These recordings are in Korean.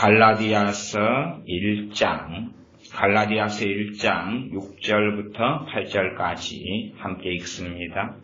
갈라디아서 1장 6절부터 8절까지 함께 읽습니다.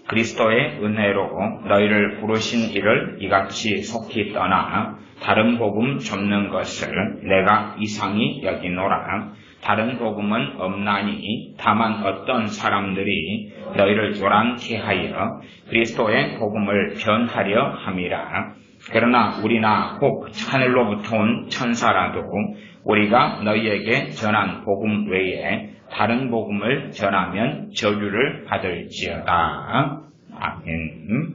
그리스도의 은혜로 너희를 부르신 이를 이같이 속히 떠나 다른 복음 접는 것을 내가 이상히 여기노라. 다른 복음은 없나니 다만 어떤 사람들이 너희를 교란케 하여 그리스도의 복음을 변하려 함이라. 그러나 우리나 혹 하늘로부터 온 천사라도 우리가 너희에게 전한 복음 외에 다른 복음을 전하면 저주를 받을지어다. 아멘.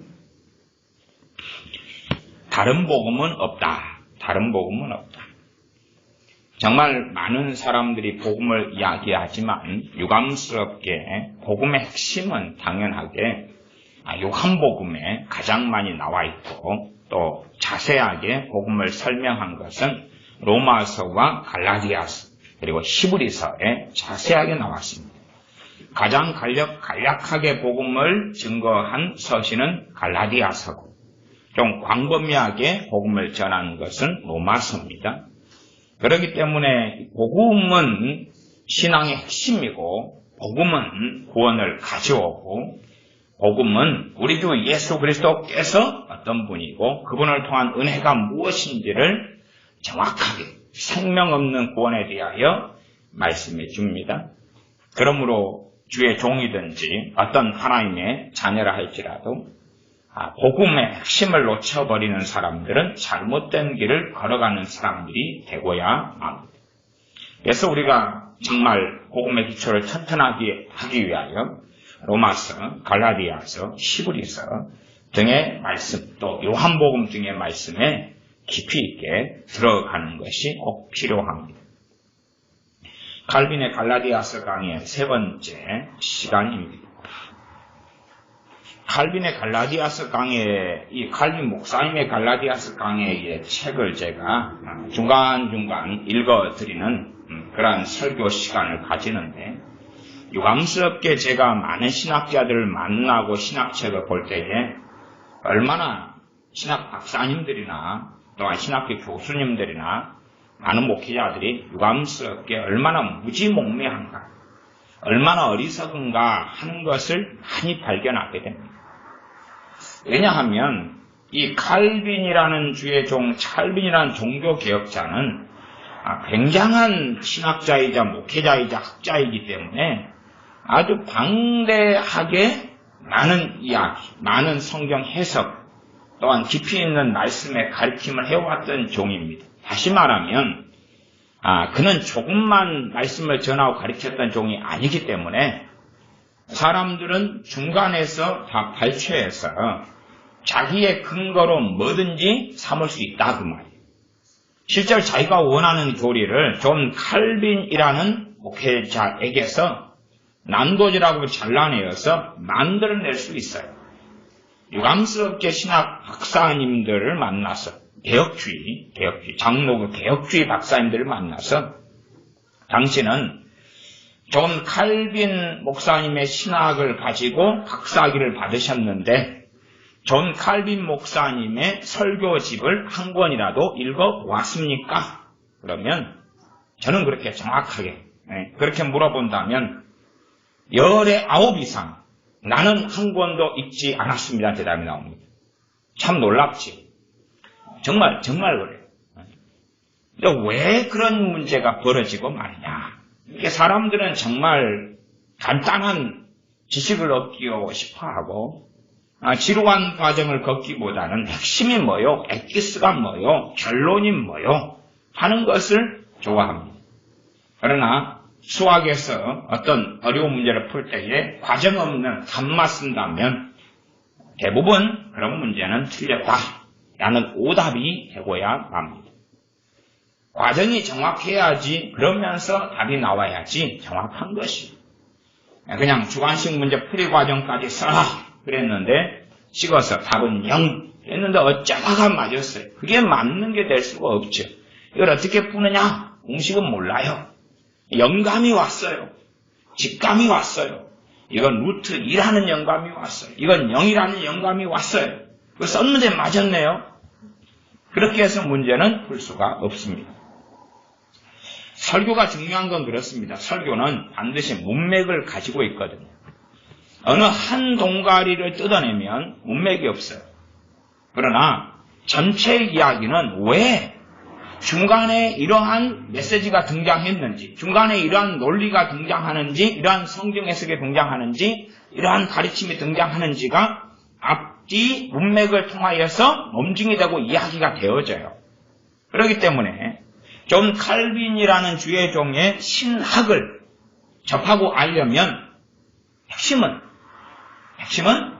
다른 복음은 없다. 다른 복음은 없다. 정말 많은 사람들이 복음을 이야기하지만 유감스럽게 복음의 핵심은 당연하게 요한복음에 가장 많이 나와 있고 또 자세하게 복음을 설명한 것은 로마서와 갈라디아서 그리고 히브리서에 자세하게 나왔습니다. 가장 간략하게 복음을 증거한 서신은 갈라디아서고 좀 광범위하게 복음을 전하는 것은 로마서입니다. 그렇기 때문에 복음은 신앙의 핵심이고 복음은 구원을 가져오고 복음은 우리 주 예수 그리스도께서 어떤 분이고 그분을 통한 은혜가 무엇인지를 정확하게 생명 없는 구원에 대하여 말씀해 줍니다. 그러므로 주의 종이든지 어떤 하나님의 자녀라 할지라도 복음의 핵심을 놓쳐버리는 사람들은 잘못된 길을 걸어가는 사람들이 되고야 합니다. 그래서 우리가 정말 복음의 기초를 튼튼하게 하기 위하여 로마서, 갈라디아서, 히브리서 등의 말씀 또 요한복음 등의 말씀에 깊이 있게 들어가는 것이 꼭 필요합니다. 칼빈의 갈라디아서 강의 세 번째 시간입니다. 칼빈의 갈라디아서 강의, 이 칼빈 목사님의 갈라디아서 강의의 책을 제가 중간중간 읽어드리는 그러한 설교 시간을 가지는데 유감스럽게 제가 많은 신학자들을 만나고 신학책을 볼 때에 얼마나 신학 박사님들이나 또한 신학교 교수님들이나 많은 목회자들이 유감스럽게 얼마나 무지몽매한가, 얼마나 어리석은가 하는 것을 많이 발견하게 됩니다. 왜냐하면 이 칼빈이라는 주의 종, 칼빈이라는 종교개혁자는 굉장한 신학자이자 목회자이자 학자이기 때문에 아주 방대하게 많은 이야기, 많은 성경 해석, 또한 깊이 있는 말씀의 가르침을 해왔던 종입니다. 다시 말하면 그는 조금만 말씀을 전하고 가르쳤던 종이 아니기 때문에 사람들은 중간에서 다 발췌해서 자기의 근거로 뭐든지 삼을 수 있다 그 말이에요. 실제로 자기가 원하는 교리를 존 칼빈이라는 목회자에게서 난도질하고 잘라내어서 만들어낼 수 있어요. 유감스럽게 신학 박사님들을 만나서 개혁주의, 장로교 개혁주의 박사님들을 만나서 당신은 존 칼빈 목사님의 신학을 가지고 박사학위를 받으셨는데 존 칼빈 목사님의 설교집을 한 권이라도 읽어보았습니까? 그러면 저는 그렇게 정확하게 그렇게 물어본다면 열의 9 이상 나는 한 권도 읽지 않았습니다. 대답이 나옵니다. 참 놀랍지. 정말 그래요. 근데 왜 그런 문제가 벌어지고 말이냐. 이게 사람들은 정말 간단한 지식을 얻기고 싶어하고 지루한 과정을 걷기보다는 핵심이 뭐요, 엑기스가 뭐요, 결론이 뭐요 하는 것을 좋아합니다. 그러나 수학에서 어떤 어려운 문제를 풀 때에 과정 없는 답만 쓴다면 대부분 그런 문제는 틀렸다라는 오답이 되고야 합니다. 과정이 정확해야지, 그러면서 답이 나와야지 정확한 것이. 그냥 주관식 문제 풀이 과정까지 써라 그랬는데 찍어서 답은 0 그랬는데 어쩌다가 맞았어요. 그게 맞는 게 될 수가 없죠. 이걸 어떻게 푸느냐? 공식은 몰라요. 영감이 왔어요. 직감이 왔어요. 이건 루트 2라는 영감이 왔어요. 이건 0이라는 영감이 왔어요. 그거 썼는데 맞았네요. 그렇게 해서 문제는 풀 수가 없습니다. 설교가 중요한 건 그렇습니다. 설교는 반드시 문맥을 가지고 있거든요. 어느 한 동가리를 뜯어내면 문맥이 없어요. 그러나 전체 이야기는 왜 중간에 이러한 메시지가 등장했는지, 중간에 이러한 논리가 등장하는지, 이러한 성경 해석이 등장하는지, 이러한 가르침이 등장하는지가 앞뒤 문맥을 통하여서 논증이 되고 이야기가 되어져요. 그렇기 때문에 존 칼빈이라는 주의 종의 신학을 접하고 알려면 핵심은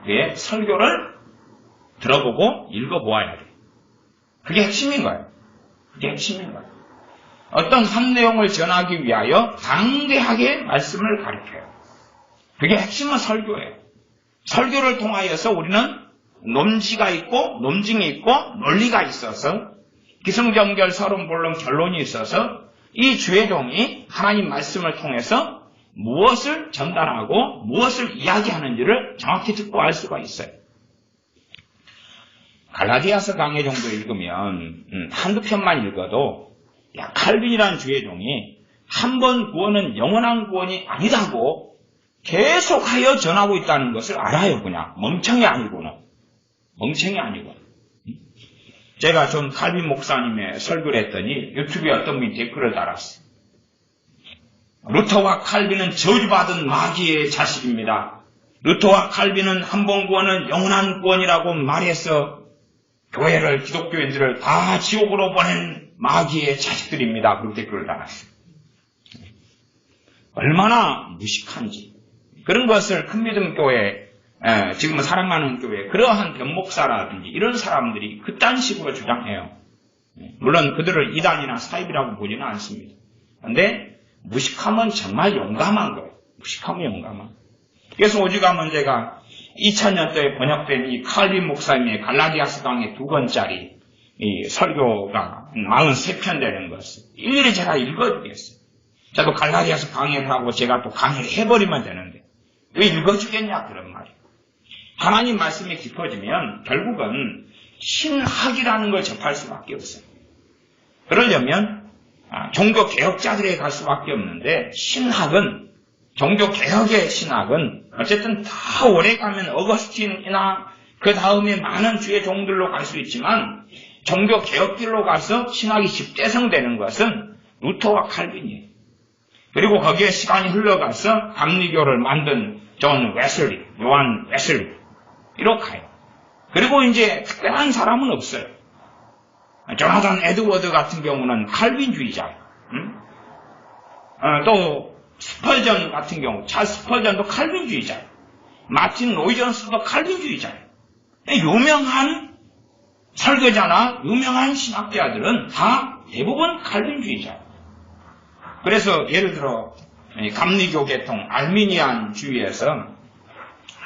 그의 설교를 들어보고 읽어보아야 돼요. 그게 핵심인 거예요. 그게 핵심인 거예요. 어떤 한 내용을 전하기 위하여 방대하게 말씀을 가르쳐요. 그게 핵심은 설교예요. 설교를 통하여서 우리는 논지가 있고 논증이 있고 논리가 있어서 기승전결 서론본론 결론이 있어서 이 주의 종이 하나님 말씀을 통해서 무엇을 전달하고 무엇을 이야기하는지를 정확히 듣고 알 수가 있어요. 갈라디아서 강해 정도 읽으면 한두 편만 읽어도 칼빈이라는 주의 종이 한 번 구원은 영원한 구원이 아니다고 계속하여 전하고 있다는 것을 알아요. 그냥 멍청이 아니구나. 제가 존 칼빈 목사님의 설교를 했더니 유튜브에 어떤 분이 댓글을 달았어요. 루터와 칼빈은 저주받은 마귀의 자식입니다. 루터와 칼빈은 한 번 구원은 영원한 구원이라고 말해서 교회를, 기독교인들을 다 지옥으로 보낸 마귀의 자식들입니다. 그렇게 댓글을 달았어요. 얼마나 무식한지. 그런 것을 큰믿음 교회, 지금은 사랑하는 교회, 그러한 변목사라든지 이런 사람들이 그딴 식으로 주장해요. 물론 그들을 이단이나 사입이라고 보지는 않습니다. 그런데 무식함은 정말 용감한 거예요. 무식함은 용감한. 그래서 오죽하면 제가 2000년도에 번역된 이 칼빈 목사님의 갈라디아서 강의 2권짜리 이 설교가 43편 되는 것을 일일이 제가 읽어주겠어요. 저도 갈라디아서 강의를 하고 제가 또 강의를 해버리면 되는데 왜 읽어주겠냐 그런 말이에요. 하나님 말씀이 깊어지면 결국은 신학이라는 걸 접할 수밖에 없어요. 그러려면 종교 개혁자들에게 갈 수밖에 없는데 신학은 종교개혁의 신학은 어쨌든 더 오래 가면 어거스틴이나 그 다음에 많은 주의 종들로 갈 수 있지만 종교개혁길로 가서 신학이 집대성되는 것은 루터와 칼빈이에요. 그리고 거기에 시간이 흘러가서 감리교를 만든 존 웨슬리, 요한 웨슬리 이렇게 가요. 그리고 이제 특별한 사람은 없어요. 조나단 에드워드 같은 경우는 칼빈주의자예요. 또 스펄전 같은 경우, 찰스 스펄전도 칼빈주의자예요. 마틴 로이존스도 칼빈주의자예요. 유명한 설교자나 유명한 신학자들은 다 대부분 칼빈주의자예요. 그래서 예를 들어 감리교 계통 알미니안주의에서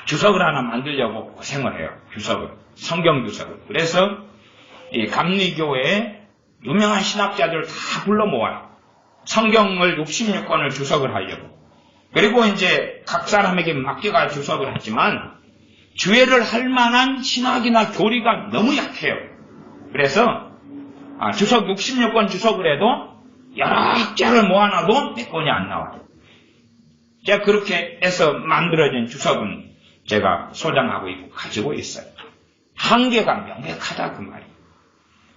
주석을 하나 만들려고 고생을 해요. 주석을, 성경 주석을. 그래서 이 감리교의 유명한 신학자들을 다 불러 모아요. 성경을 66권을 주석을 하려고. 그리고 이제 각 사람에게 맡겨가 주석을 하지만 주회를 할 만한 신학이나 교리가 너무 약해요. 그래서 주석 66권 주석을 해도 여러 학자를 모아놔도 몇 권이 안 나와요. 제가 그렇게 해서 만들어진 주석은 제가 소장하고 있고 가지고 있어요. 한계가 명백하다 그 말이에요.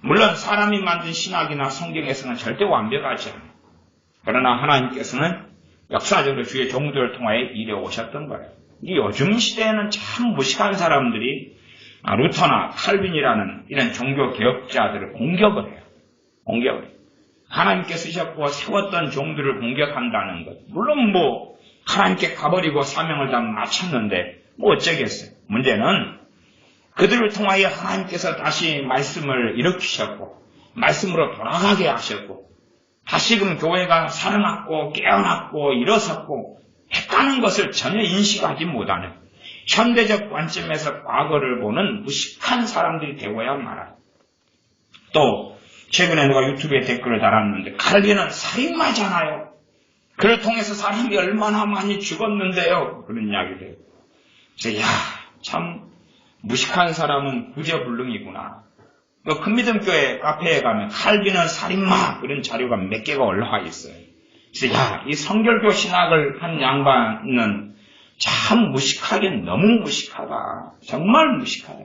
물론 사람이 만든 신학이나 성경에서는 절대 완벽하지 않아요. 그러나 하나님께서는 역사적으로 주의 종들을 통하여 이래 오셨던 거예요. 이 요즘 시대에는 참 무식한 사람들이 루터나 칼빈이라는 이런 종교 개혁자들을 공격을 해요. 공격을 해요. 하나님께 쓰셨고 세웠던 종들을 공격한다는 것. 물론 하나님께 가버리고 사명을 다 마쳤는데 어쩌겠어요. 문제는 그들을 통하여 하나님께서 다시 말씀을 일으키셨고 말씀으로 돌아가게 하셨고 다시금 교회가 살아났고 깨어났고 일어섰고 했다는 것을 전혀 인식하지 못하는 현대적 관점에서 과거를 보는 무식한 사람들이 되어야 말아요. 또 최근에 누가 유튜브에 댓글을 달았는데 칼빈은 살인마잖아요. 그를 통해서 사람이 얼마나 많이 죽었는데요. 그런 이야기를 해요. 그래서 참 무식한 사람은 구제불능이구나. 큰 믿음교회 카페에 가면 칼빈은 살인마 그런 자료가 몇 개가 올라와 있어요. 그래서 이 성결교 신학을 한 양반은 참 무식하게 너무 무식하다. 정말 무식하다.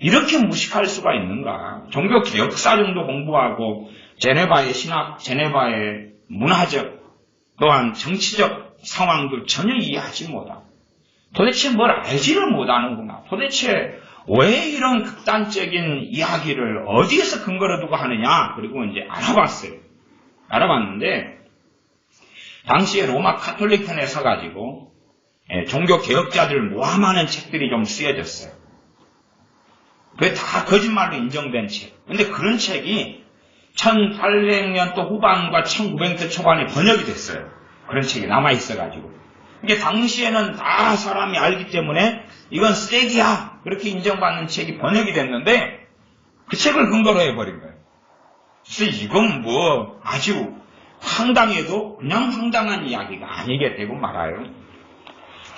이렇게 무식할 수가 있는가. 종교 개혁사 정도 공부하고 제네바의 신학, 제네바의 문화적 또한 정치적 상황도 전혀 이해하지 못하고 도대체 뭘 알지를 못하는구나. 도대체 왜 이런 극단적인 이야기를 어디에서 근거로 두고 하느냐. 그리고 이제 알아봤어요. 알아봤는데 당시에 로마 카톨릭편에 서가지고 종교 개혁자들을 모함하는 책들이 좀 쓰여졌어요. 그게 다 거짓말로 인정된 책. 근데 그런 책이 1800년도 후반과 1900년도 초반에 번역이 됐어요. 그런 책이 남아있어가지고. 이게 당시에는 다 사람이 알기 때문에 이건 쓰레기야. 그렇게 인정받는 책이 번역이 됐는데 그 책을 근거로 해버린 거예요. 그래서 이건 뭐 아주 황당해도 그냥 황당한 이야기가 아니게 되고 말아요.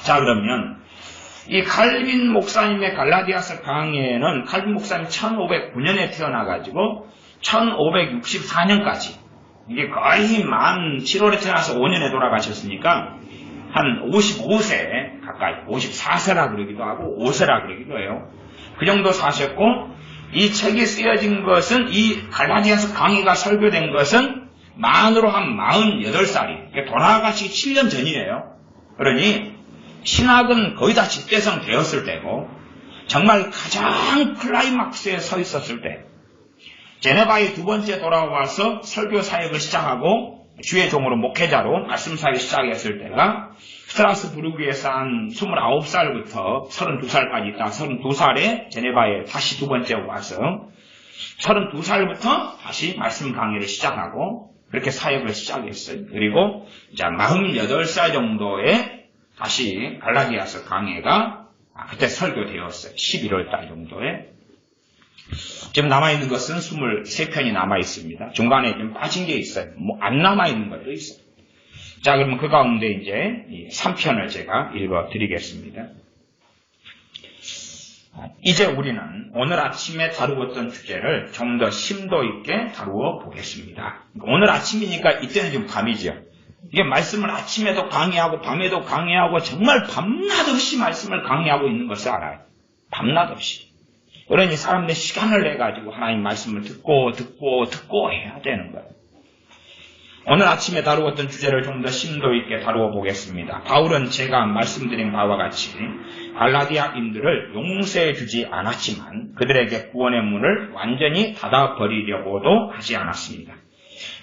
자, 그러면 이 칼빈 목사님의 갈라디아서 강해는 칼빈 목사님 1509년에 태어나가지고 1564년까지 이게 거의 만 7월에 태어나서 5년에 돌아가셨으니까 한 55세 가까이 54세라 그러기도 하고 5세라 그러기도 해요. 그 정도 사셨고 이 책이 쓰여진 것은 이 갈라디아서 강의가 설교된 것은 만으로 한 48살이 돌아가시기 7년 전이에요. 그러니 신학은 거의 다 집대성 되었을 때고 정말 가장 클라이막스에 서 있었을 때 제네바에 두 번째 돌아와서 설교 사역을 시작하고 주의 종으로 목회자로 말씀 사역을 시작했을 때가 스트라스부르크에서 한 29살부터 32살까지 있다. 32살에 제네바에 다시 두 번째 와서 32살부터 다시 말씀 강의를 시작하고 그렇게 사역을 시작했어요. 그리고 이제 48살 정도에 다시 갈라디아서 강해가 그때 설교되었어요. 11월 달 정도에. 지금 남아있는 것은 23편이 남아있습니다. 중간에 좀 빠진 게 있어요. 뭐 안 남아있는 것도 있어요. 자, 그러면 그 가운데 이제 3편을 제가 읽어드리겠습니다. 이제 우리는 오늘 아침에 다루었던 주제를 좀 더 심도 있게 다루어 보겠습니다. 오늘 아침이니까 이때는 좀 밤이죠. 이게 말씀을 아침에도 강의하고 밤에도 강의하고 정말 밤낮 없이 말씀을 강의하고 있는 것을 알아요. 밤낮 없이. 그러니 사람들이 시간을 내가지고 하나님 말씀을 듣고 해야 되는 거예요. 오늘 아침에 다루었던 주제를 좀 더 심도 있게 다루어 보겠습니다. 바울은 제가 말씀드린 바와 같이 갈라디아인들을 용서해 주지 않았지만 그들에게 구원의 문을 완전히 닫아버리려고도 하지 않았습니다.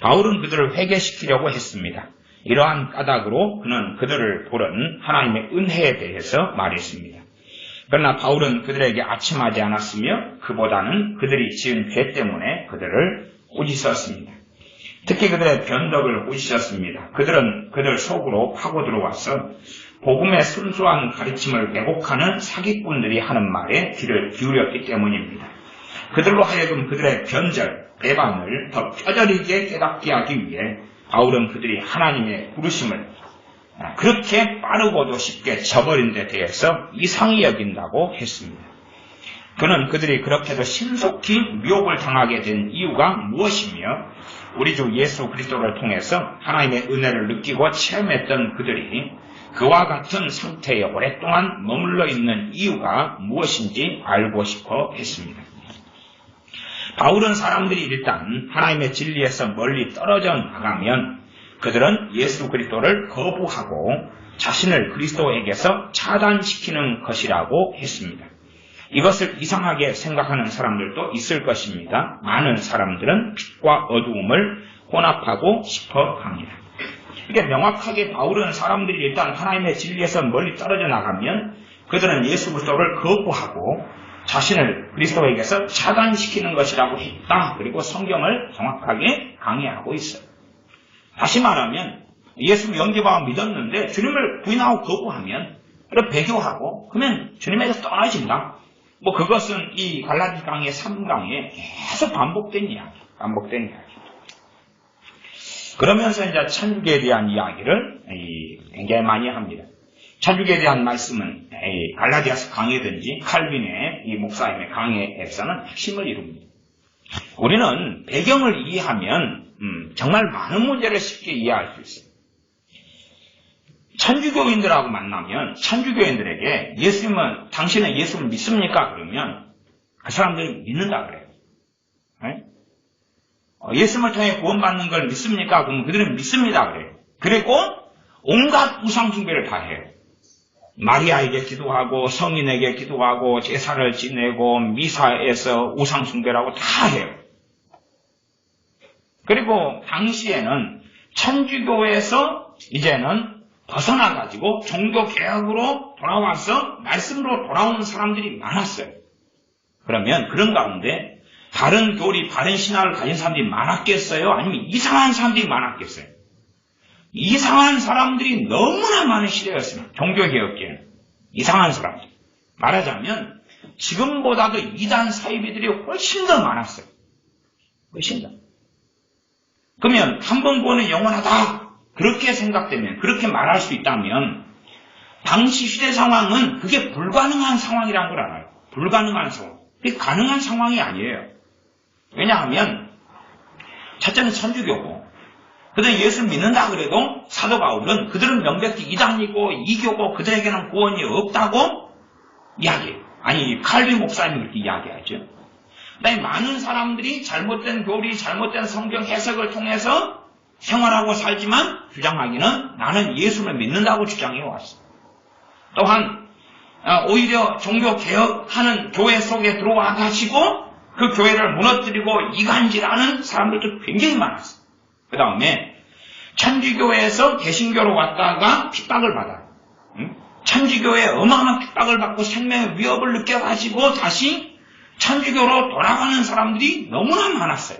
바울은 그들을 회개시키려고 했습니다. 이러한 까닭으로 그는 그들을 부른 하나님의 은혜에 대해서 말했습니다. 그러나 바울은 그들에게 아첨하지 않았으며 그보다는 그들이 지은 죄 때문에 그들을 꾸짖었습니다. 특히 그들의 변덕을 꾸짖었습니다. 그들은 그들 속으로 파고 들어와서 복음의 순수한 가르침을 왜곡하는 사기꾼들이 하는 말에 귀를 기울였기 때문입니다. 그들로 하여금 그들의 변절, 배반을 더 뼈저리게 깨닫게 하기 위해 바울은 그들이 하나님의 부르심을 그렇게 빠르고도 쉽게 저버린 데 대해서 이상히 여긴다고 했습니다. 그는 그들이 그렇게도 신속히 미혹을 당하게 된 이유가 무엇이며 우리 주 예수 그리스도를 통해서 하나님의 은혜를 느끼고 체험했던 그들이 그와 같은 상태에 오랫동안 머물러 있는 이유가 무엇인지 알고 싶어 했습니다. 바울은 사람들이 일단 하나님의 진리에서 멀리 떨어져 나가면 그들은 예수 그리스도를 거부하고 자신을 그리스도에게서 차단시키는 것이라고 했습니다. 이것을 이상하게 생각하는 사람들도 있을 것입니다. 많은 사람들은 빛과 어두움을 혼합하고 싶어 합니다. 이게 명확하게 바울은 사람들이 일단 하나님의 진리에서 멀리 떨어져 나가면 그들은 예수 그리스도를 거부하고 자신을 그리스도에게서 차단시키는 것이라고 했다. 그리고 성경을 정확하게 강의하고 있어요. 다시 말하면 예수 영접하고 믿었는데 주님을 부인하고 거부하면 그리고 배교하고 그러면 주님에게서 떠나진다. 뭐 그것은 이 갈라디 강의 3강에 계속 반복된 이야기. 그러면서 이제 천국에 대한 이야기를 굉장히 많이 합니다. 천국에 대한 말씀은 갈라디아서 강의든지 칼빈의 이 목사님의 강의에서는 핵심을 이룹니다. 우리는 배경을 이해하면 정말 많은 문제를 쉽게 이해할 수 있어요. 천주교인들하고 만나면 천주교인들에게 당신은 예수를 믿습니까? 그러면 그 사람들이 믿는다 그래요. 네? 예수를 통해 구원받는 걸 믿습니까? 그러면 그들은 믿습니다 그래요. 그리고 온갖 우상 숭배를 다 해요. 마리아에게 기도하고 성인에게 기도하고 제사를 지내고 미사에서 우상 숭배를 하고 다 해요. 그리고 당시에는 천주교에서 이제는 벗어나가지고 종교개혁으로 돌아와서 말씀으로 돌아오는 사람들이 많았어요. 그러면 그런 가운데 다른 교리, 다른 신학을 가진 사람들이 많았겠어요? 아니면 이상한 사람들이 많았겠어요? 이상한 사람들이 너무나 많은 시대였습니다. 종교개혁기에는. 이상한 사람들. 말하자면 지금보다도 이단 사이비들이 훨씬 더 많았어요. 훨씬 더. 그러면 한 번 구원은 영원하다. 그렇게 생각되면, 그렇게 말할 수 있다면 당시 시대 상황은 그게 불가능한 상황이라는 걸 알아요. 불가능한 상황. 그게 가능한 상황이 아니에요. 왜냐하면 첫째는 천주교고 그들은 예수를 믿는다 그래도 사도 바울은 그들은 명백히 이단이고 이교고 그들에게는 구원이 없다고 이야기해요. 아니 칼빈 목사님이 그렇게 이야기하죠. 그다음에 많은 사람들이 잘못된 교리, 잘못된 성경 해석을 통해서 생활하고 살지만 주장하기는 나는 예수를 믿는다고 주장해 왔어. 또한 오히려 종교개혁하는 교회 속에 들어와 가지고 그 교회를 무너뜨리고 이간질하는 사람들도 굉장히 많았어. 그 다음에 천주교에서 개신교로 왔다가 핍박을 받아요. 천주교에 어마어마한 핍박을 받고 생명의 위협을 느껴가지고 다시 천주교로 돌아가는 사람들이 너무나 많았어요.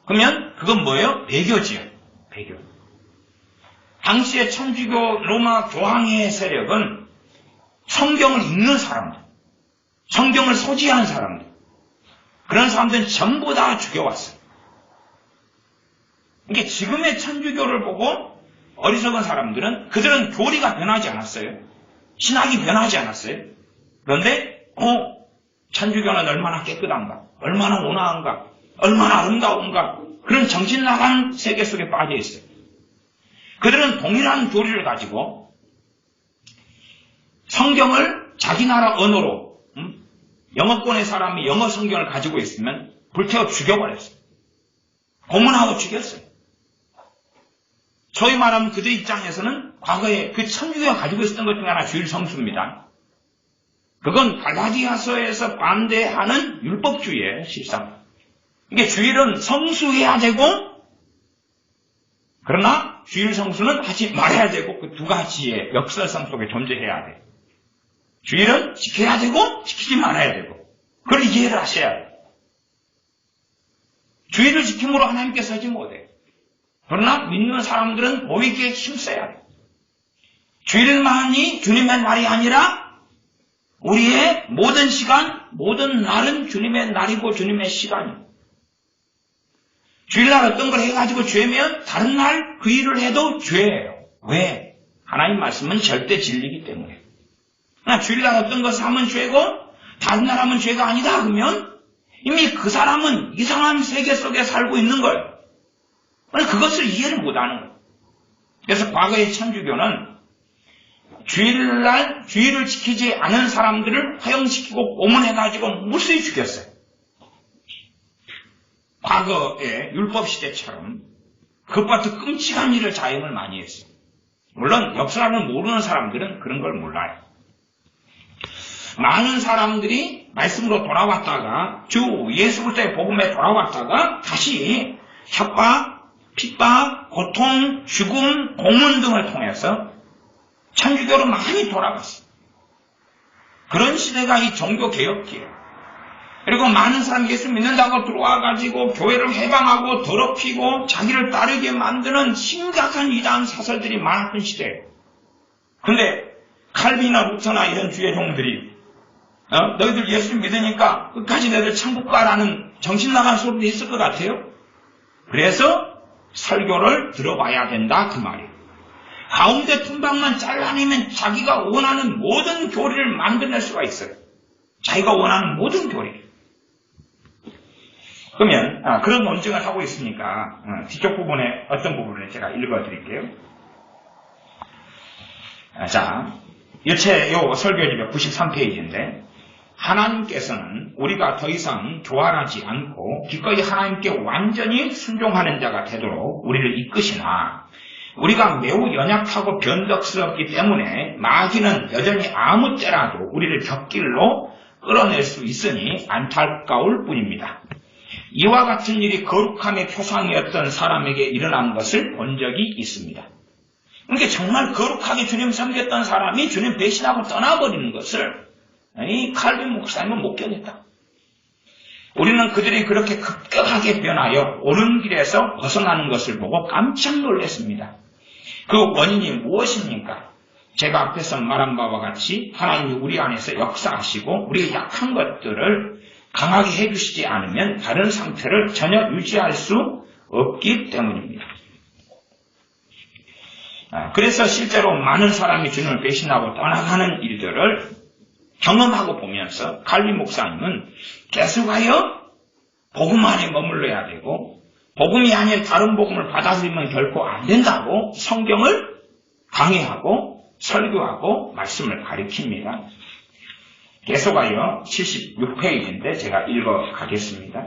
그러면 그건 뭐예요? 배교지요. 배교. 당시의 천주교 로마 교황의 세력은 성경을 읽는 사람들, 성경을 소지한 사람들, 그런 사람들은 전부 다 죽여왔어요. 그러니까 지금의 천주교를 보고 어리석은 사람들은 그들은 교리가 변하지 않았어요. 신학이 변하지 않았어요. 그런데 천주교는 얼마나 깨끗한가, 얼마나 온화한가, 얼마나 아름다운가, 그런 정신 나간 세계 속에 빠져 있어요. 그들은 동일한 교리를 가지고 성경을 자기 나라 언어로, 영어권의 사람이 영어 성경을 가지고 있으면 불태워 죽여버렸어요. 고문하고 죽였어요. 소위 말하면 그들 입장에서는 과거에 그 천주교가 가지고 있었던 것 중에 하나 주일 성수입니다. 그건 갈라디아서에서 반대하는 율법주의예요, 실상. 이게 주일은 성수해야 되고, 그러나 주일 성수는 하지 말아야 되고, 그 두 가지의 역설성 속에 존재해야 돼요. 주일은 지켜야 되고, 지키지 말아야 되고, 그걸 이해를 하셔야 돼요. 주일을 지킴으로 하나님께 서지 못해요. 그러나 믿는 사람들은 보이기에 힘써야 돼요. 주일만이 주님의 날이 아니라 우리의 모든 시간, 모든 날은 주님의 날이고 주님의 시간이에요. 주일날 어떤 걸 해가지고 죄면 다른 날 그 일을 해도 죄예요. 왜? 하나님 말씀은 절대 진리이기 때문에. 그러나 주일날 어떤 것을 하면 죄고 다른 날 하면 죄가 아니다 그러면 이미 그 사람은 이상한 세계 속에 살고 있는 거예요. 그것을 이해를 못하는 거예요. 그래서 과거의 천주교는 주일날 주일을 지키지 않은 사람들을 허용시키고 고문해가지고 무수히 죽였어요. 과거의 율법시대처럼 그것과 더 끔찍한 일을 자행을 많이 했어요. 물론 역사를 모르는 사람들은 그런 걸 몰라요. 많은 사람들이 말씀으로 돌아왔다가 주 예수 그리스도의 복음에 돌아왔다가 다시 협박, 핍박, 고통, 죽음, 고문 등을 통해서 천주교로 많이 돌아갔어요. 그런 시대가 이 종교개혁기예요. 그리고 많은 사람이 예수 믿는다고 들어와가지고 교회를 해방하고 더럽히고 자기를 따르게 만드는 심각한 이단 사설들이 많았던 시대예요. 근데 칼빈이나 루터나 이런 주의 종들이 너희들 예수 믿으니까 끝까지 너희들 천국 가라는 정신나간 소리도 있을 것 같아요. 그래서 설교를 들어봐야 된다 그 말이에요. 가운데 틈방만 잘라내면 자기가 원하는 모든 교리를 만들어낼 수가 있어요. 자기가 원하는 모든 교리. 그러면 그런 논증을 하고 있으니까 뒤쪽 부분에 어떤 부분을 제가 읽어드릴게요. 자, 요 설교집의 93페이지인데 하나님께서는 우리가 더 이상 교활하지 않고 기꺼이 하나님께 완전히 순종하는 자가 되도록 우리를 이끄시나 우리가 매우 연약하고 변덕스럽기 때문에 마귀는 여전히 아무 때라도 우리를 곁길로 끌어낼 수 있으니 안타까울 뿐입니다. 이와 같은 일이 거룩함의 표상이었던 사람에게 일어난 것을 본 적이 있습니다. 그러니까 정말 거룩하게 주님 섬겼던 사람이 주님 배신하고 떠나버리는 것을 이 칼빈 목사님은 못 견뎠다. 우리는 그들이 그렇게 급격하게 변하여 오는 길에서 벗어나는 것을 보고 깜짝 놀랐습니다. 그 원인이 무엇입니까? 제가 앞에서 말한 바와 같이 하나님이 우리 안에서 역사하시고 우리의 약한 것들을 강하게 해주시지 않으면 다른 상태를 전혀 유지할 수 없기 때문입니다. 그래서 실제로 많은 사람이 주님을 배신하고 떠나가는 일들을 경험하고 보면서 칼빈 목사님은 계속하여 복음 안에 머물러야 되고 복음이 아닌 다른 복음을 받아들이면 결코 안 된다고 성경을 강의하고 설교하고 말씀을 가리킵니다. 계속하여 76페이지인데 제가 읽어 가겠습니다.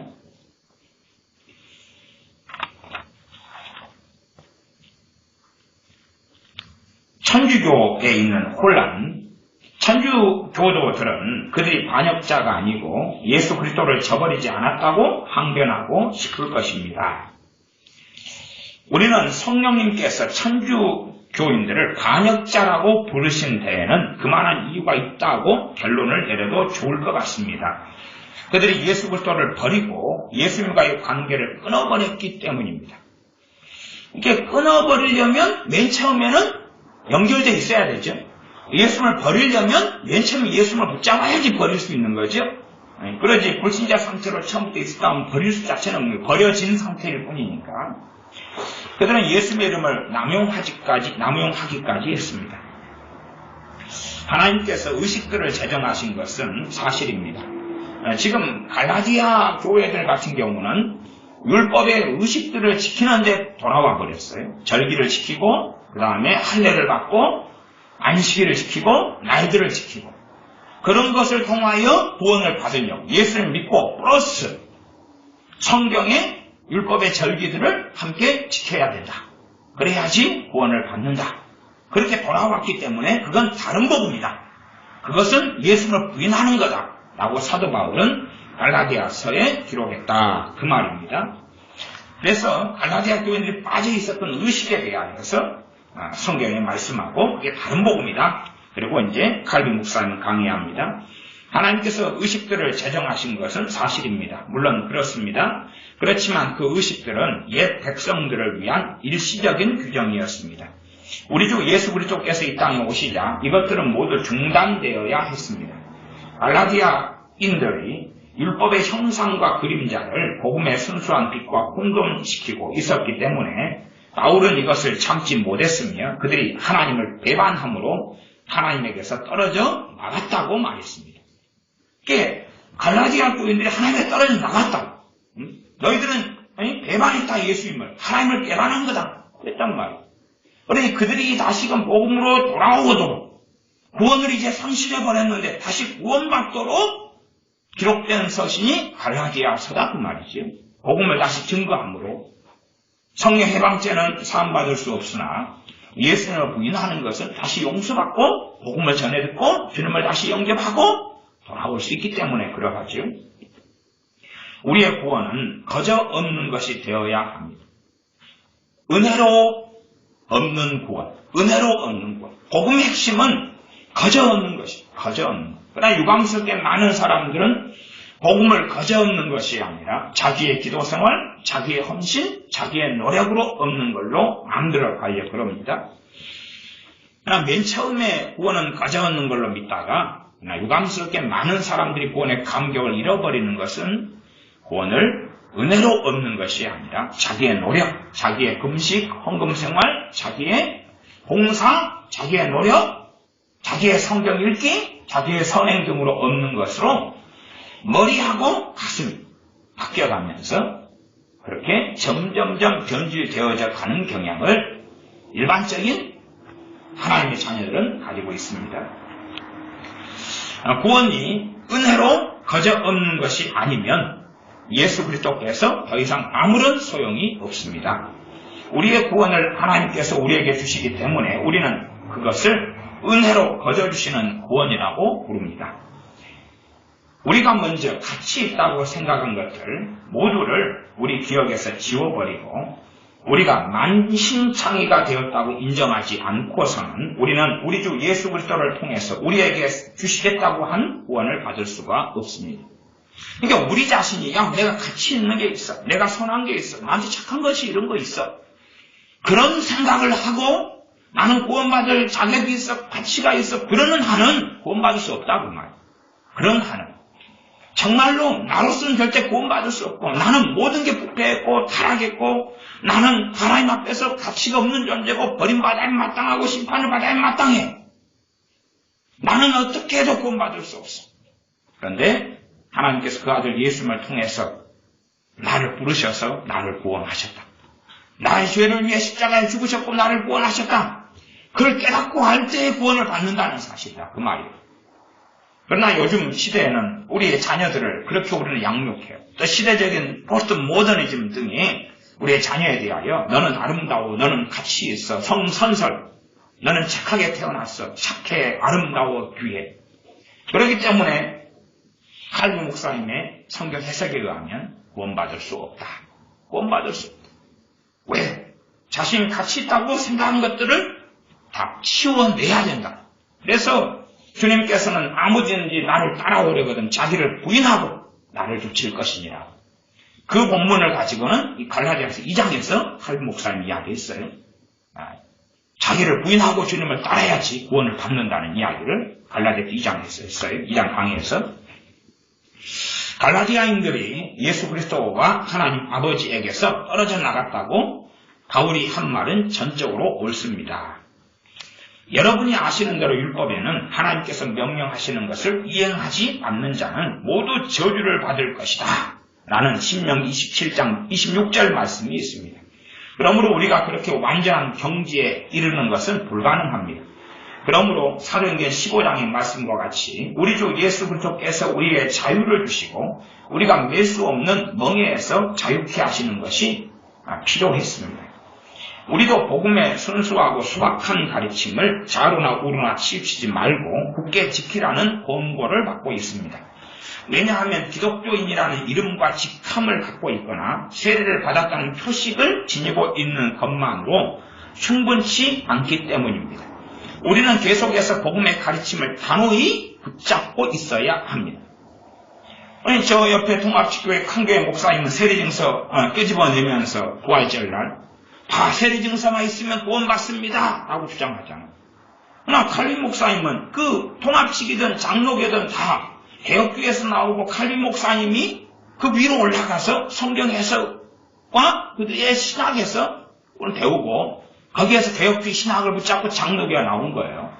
천주교에 있는 혼란, 천주교도들은 그들이 반역자가 아니고 예수 그리스도를 저버리지 않았다고 항변하고 싶을 것입니다. 우리는 성령님께서 천주교인들을 반역자라고 부르신 데에는 그만한 이유가 있다고 결론을 내려도 좋을 것 같습니다. 그들이 예수 그리스도를 버리고 예수님과의 관계를 끊어버렸기 때문입니다. 이렇게 끊어버리려면 맨 처음에는 연결되어 있어야 되죠. 예수님을 버리려면 맨 처음에 예수님을 붙잡아야지 버릴 수 있는 거죠. 그러지 불신자 상태로 처음부터 있었다면 버릴 수 자체는 버려진 상태일 뿐이니까. 그들은 예수님의 이름을 남용하기까지 했습니다. 하나님께서 의식들을 제정하신 것은 사실입니다. 지금 갈라디아 교회들 같은 경우는 율법의 의식들을 지키는데 돌아와 버렸어요. 절기를 지키고 그 다음에 할례를 받고 안식일을 지키고 날들을 지키고 그런 것을 통하여 구원을 받으려고 예수를 믿고 플러스 성경의 율법의 절기들을 함께 지켜야 된다. 그래야지 구원을 받는다. 그렇게 돌아왔기 때문에 그건 다른 복음이다. 그것은 예수를 부인하는 거다. 라고 사도 바울은 갈라디아서에 기록했다. 그 말입니다. 그래서 갈라디아 교인들이 빠져 있었던 의식에 대하여서 성경에 말씀하고 그게 다른 복음이다. 그리고 이제 칼빈 목사님은 강의합니다. 하나님께서 의식들을 제정하신 것은 사실입니다. 물론 그렇습니다. 그렇지만 그 의식들은 옛 백성들을 위한 일시적인 규정이었습니다. 우리 주 예수 그리스도께서 이 땅에 오시자 이것들은 모두 중단되어야 했습니다. 갈라디아인들이 율법의 형상과 그림자를 복음의 순수한 빛과 혼돈시키고 있었기 때문에 바울은 이것을 참지 못했으며 그들이 하나님을 배반함으로 하나님에게서 떨어져 나갔다고 말했습니다. 그게 갈라디아 교인들이 하나님에 떨어져 나갔다고. 너희들은 배반했다 예수님을. 하나님을 배반한 거다. 그랬단 말이에요. 그러니 그들이 다시금 복음으로 돌아오도록 구원을 이제 상실해버렸는데 다시 구원받도록 기록된 서신이 갈라디아서다 그 말이죠. 복음을 다시 증거함으로 성령 해방죄는 사함받을 수 없으나 예수님을 부인하는 것은 다시 용서받고 복음을 전해 듣고 주님을 다시 영접하고 돌아올 수 있기 때문에 그러하죠. 우리의 구원은 거저 얻는 것이 되어야 합니다. 은혜로 얻는 구원, 은혜로 얻는 구원. 복음의 핵심은 거저 얻는 것입니다. 거저 얻는 것. 그러나 유감스럽게 많은 사람들은 복음을 거저 얻는 것이 아니라 자기의 기도생활, 자기의 헌신, 자기의 노력으로 얻는 걸로 만들어가려 그럽니다. 그러나 맨 처음에 구원은 거저 얻는 걸로 믿다가 유감스럽게 많은 사람들이 구원의 감격을 잃어버리는 것은 구원을 은혜로 얻는 것이 아니라 자기의 노력, 자기의 금식, 헌금생활, 자기의 봉사, 자기의 노력, 자기의 성경 읽기, 자기의 선행 등으로 얻는 것으로 머리하고 가슴, 바뀌어가면서 그렇게 점점점 변질되어져 가는 경향을 일반적인 하나님의 자녀들은 가지고 있습니다. 구원이 은혜로 거저 얻는 것이 아니면 예수 그리스도께서 더 이상 아무런 소용이 없습니다. 우리의 구원을 하나님께서 우리에게 주시기 때문에 우리는 그것을 은혜로 거저 주시는 구원이라고 부릅니다. 우리가 먼저 가치 있다고 생각한 것들 모두를 우리 기억에서 지워버리고 우리가 만신창이가 되었다고 인정하지 않고서는 우리는 우리 주 예수 그리스도를 통해서 우리에게 주시겠다고 한 구원을 받을 수가 없습니다. 그러니까 우리 자신이 내가 가치 있는 게 있어, 내가 선한 게 있어, 나한테 착한 것이 이런 거 있어, 그런 생각을 하고 나는 구원받을 자격이 있어, 가치가 있어, 그러는 한은 구원받을 수 없다고 말이에요. 그런 한은 정말로 나로서는 절대 구원받을 수 없고 나는 모든 게 부패했고 타락했고 나는 하나님 앞에서 가치가 없는 존재고 버림받아야 마땅하고 심판을 받아야 마땅해. 나는 어떻게 해도 구원받을 수 없어. 그런데 하나님께서 그 아들 예수님을 통해서 나를 부르셔서 나를 구원하셨다. 나의 죄를 위해 십자가에 죽으셨고 나를 구원하셨다. 그걸 깨닫고 할 때에 구원을 받는다는 사실이다. 그 말이에요. 그러나 요즘 시대에는 우리의 자녀들을 그렇게 우리는 양육해요. 또 시대적인 포스트 모더니즘 등이 우리의 자녀에 대하여 너는 아름다워, 너는 가치 있어, 성선설, 너는 착하게 태어났어, 착해, 아름다워, 귀해. 그렇기 때문에 칼빈 목사님의 성경 해석에 의하면 구원받을 수 없다. 구원받을 수 없다. 왜? 자신이 가치 있다고 생각한 것들을 다 치워내야 된다. 그래서 주님께서는 아무든지 나를 따라오려거든 자기를 부인하고 나를 쫓을 것이니라. 그 본문을 가지고는 이 갈라디아서 2장에서 칼빈 목사님이 이야기했어요. 자기를 부인하고 주님을 따라야지 구원을 받는다는 이야기를 갈라디아서 2장에서 했어요. 2장 강의에서. 갈라디아인들이 예수 그리스도와 하나님 아버지에게서 떨어져 나갔다고 바울이 한 말은 전적으로 옳습니다. 여러분이 아시는 대로 율법에는 하나님께서 명령하시는 것을 이행하지 않는 자는 모두 저주를 받을 것이다 라는 신명기 27장 26절 말씀이 있습니다. 그러므로 우리가 그렇게 완전한 경지에 이르는 것은 불가능합니다. 그러므로 사도행전 15장의 말씀과 같이 우리 주 예수 그리스도께서 우리의 자유를 주시고 우리가 맬 수 없는 멍에에서 자유케 하시는 것이 필요했습니다. 우리도 복음의 순수하고 수박한 가르침을 좌로나 우로나 치우치지 말고 굳게 지키라는 권고를 받고 있습니다. 왜냐하면 기독교인이라는 이름과 직함을 갖고 있거나 세례를 받았다는 표식을 지니고 있는 것만으로 충분치 않기 때문입니다. 우리는 계속해서 복음의 가르침을 단호히 붙잡고 있어야 합니다. 저 옆에 통합식교회 큰교회 목사님은 세례증서 끄집어내면서 부활절날 세례증서만 있으면 구원받습니다 라고 주장하잖아요. 그러나 칼빈 목사님은 그 통합식이든 장로교든 다 개혁교회에서 나오고 칼빈 목사님이 그 위로 올라가서 성경 해석과 그의 신학에서 배우고 거기에서 개혁교회 신학을 붙잡고 장로교회가 나온 거예요.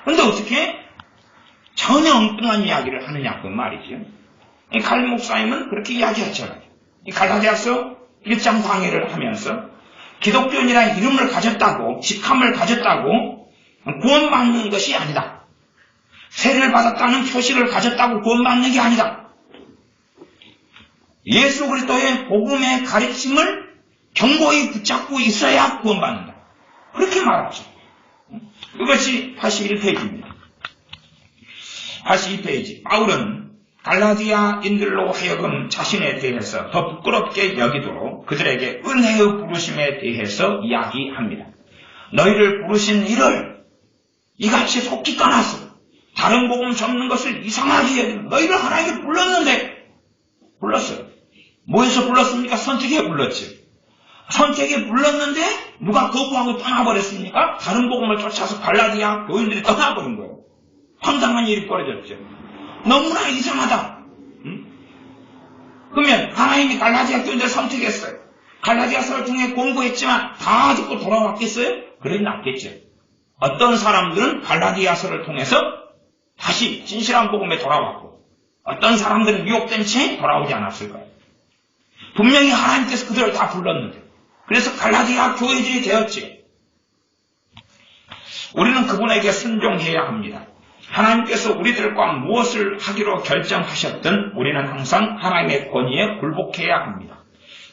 그런데 어떻게 전혀 엉뚱한 이야기를 하느냐 그 말이죠. 이 칼빈 목사님은 그렇게 이야기했잖아요. 이 갈라디아서 1장 강의를 하면서 기독교인이라는 이름을 가졌다고 직함을 가졌다고 구원받는 것이 아니다. 세례를 받았다는 표식을 가졌다고 구원받는 게 아니다. 예수 그리스도의 복음의 가르침을 견고히 붙잡고 있어야 구원받는다. 그렇게 말하죠. 이것이 81페이지입니다. 82페이지. 바울은 갈라디아인들로 하여금 자신에 대해서 더 부끄럽게 여기도록 그들에게 은혜의 부르심에 대해서 이야기합니다. 너희를 부르신 이를 이같이 속기 떠나서 다른 복음 접는 것을 이상하게 여기는 너희를 하나님께 불렀어요. 뭐해서 불렀습니까? 선택에 불렀지. 선택에 불렀는데 누가 거부하고 떠나버렸습니까? 다른 복음을 쫓아서 갈라디아 교인들이 떠나버린 거예요. 황당한 일이 벌어졌죠. 너무나 이상하다. 그러면 하나님이 갈라디아 교인들을 선택했어요. 갈라디아서를 통해 공부했지만 다 듣고 돌아왔겠어요? 그러진 않겠죠. 어떤 사람들은 갈라디아서를 통해서 다시 진실한 복음에 돌아왔고 어떤 사람들은 유혹된 채 돌아오지 않았을까요? 분명히 하나님께서 그들을 다 불렀는데. 그래서 갈라디아 교회들이 되었지요. 우리는 그분에게 순종해야 합니다. 하나님께서 우리들과 무엇을 하기로 결정하셨든 우리는 항상 하나님의 권위에 굴복해야 합니다.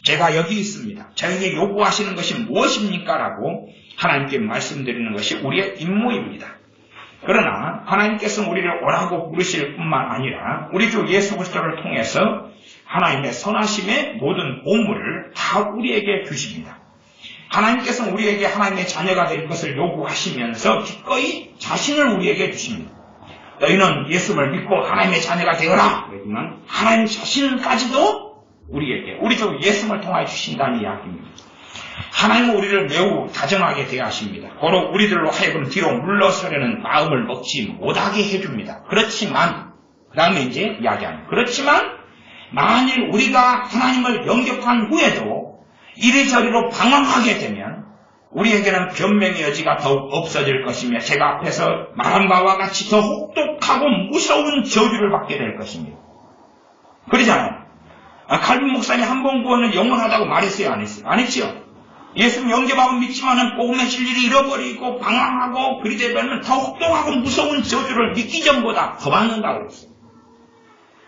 제가 여기 있습니다. 저에게 요구하시는 것이 무엇입니까? 라고 하나님께 말씀드리는 것이 우리의 임무입니다. 그러나 하나님께서 우리를 오라고 부르실 뿐만 아니라 우리 주 예수 그리스도를 통해서 하나님의 선하심의 모든 보물을 다 우리에게 주십니다. 하나님께서 우리에게 하나님의 자녀가 될 것을 요구하시면서 기꺼이 자신을 우리에게 주십니다. 너희는 예수를 믿고 하나님의 자녀가 되어라. 그러지만 하나님 자신까지도 우리에게 우리 주 예수를 통하여 주신다는 이야기입니다. 하나님은 우리를 매우 다정하게 대하십니다. 고로 우리들로 하여금 뒤로 물러서려는 마음을 먹지 못하게 해줍니다. 그렇지만 그 다음에 이제 이야기합니다. 그렇지만 만일 우리가 하나님을 영접한 후에도 이리저리로 방황하게 되면 우리에게는 변명의 여지가 더욱 없어질 것이며 제가 앞에서 말한 바와 같이 더 혹독하고 무서운 저주를 받게 될 것입니다. 그러잖아요. 칼빈 목사님 한 번 구원은 영원하다고 말했어요? 안 했어요? 안 했죠? 예수 영접하고 믿지만은 복음의 진리를 잃어버리고 방황하고 그리 되면 더 혹독하고 무서운 저주를 믿기 전보다 더 받는다고 그랬어요.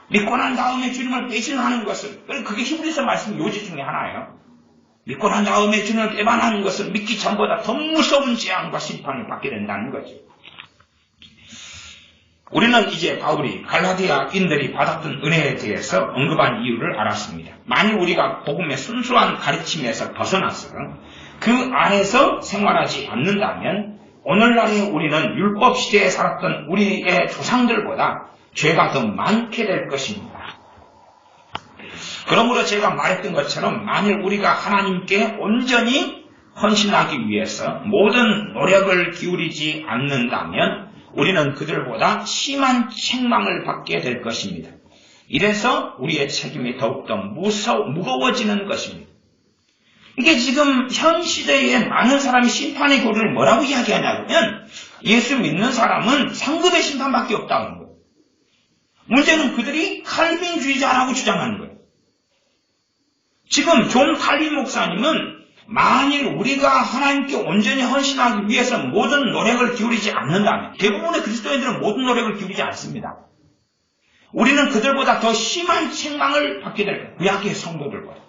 믿고 난 다음에 주님을 배신하는 것은 그게 히브리서 말씀 요지 중에 하나예요. 믿고 난 다음에 주님을 배반하는 것은 믿기 전보다 더 무서운 재앙과 심판을 받게 된다는 거죠. 우리는 이제 바울이 갈라디아인들이 받았던 은혜에 대해서 언급한 이유를 알았습니다. 만일 우리가 복음의 순수한 가르침에서 벗어나서 그 안에서 생활하지 않는다면 오늘날의 우리는 율법 시대에 살았던 우리의 조상들보다 죄가 더 많게 될 것입니다. 그러므로 제가 말했던 것처럼 만일 우리가 하나님께 온전히 헌신하기 위해서 모든 노력을 기울이지 않는다면 우리는 그들보다 심한 책망을 받게 될 것입니다. 이래서 우리의 책임이 더욱더 무거워지는 것입니다. 이게 지금 현 시대에 많은 사람이 심판의 교리를 뭐라고 이야기하냐면 예수 믿는 사람은 상급의 심판밖에 없다는 거예요. 문제는 그들이 칼빈주의자라고 주장하는 거예요. 지금 존 칼빈 목사님은 만일 우리가 하나님께 온전히 헌신하기 위해서 모든 노력을 기울이지 않는다면 대부분의 그리스도인들은 모든 노력을 기울이지 않습니다. 우리는 그들보다 더 심한 책망을 받게 될 거예요. 구약의 성도들보다.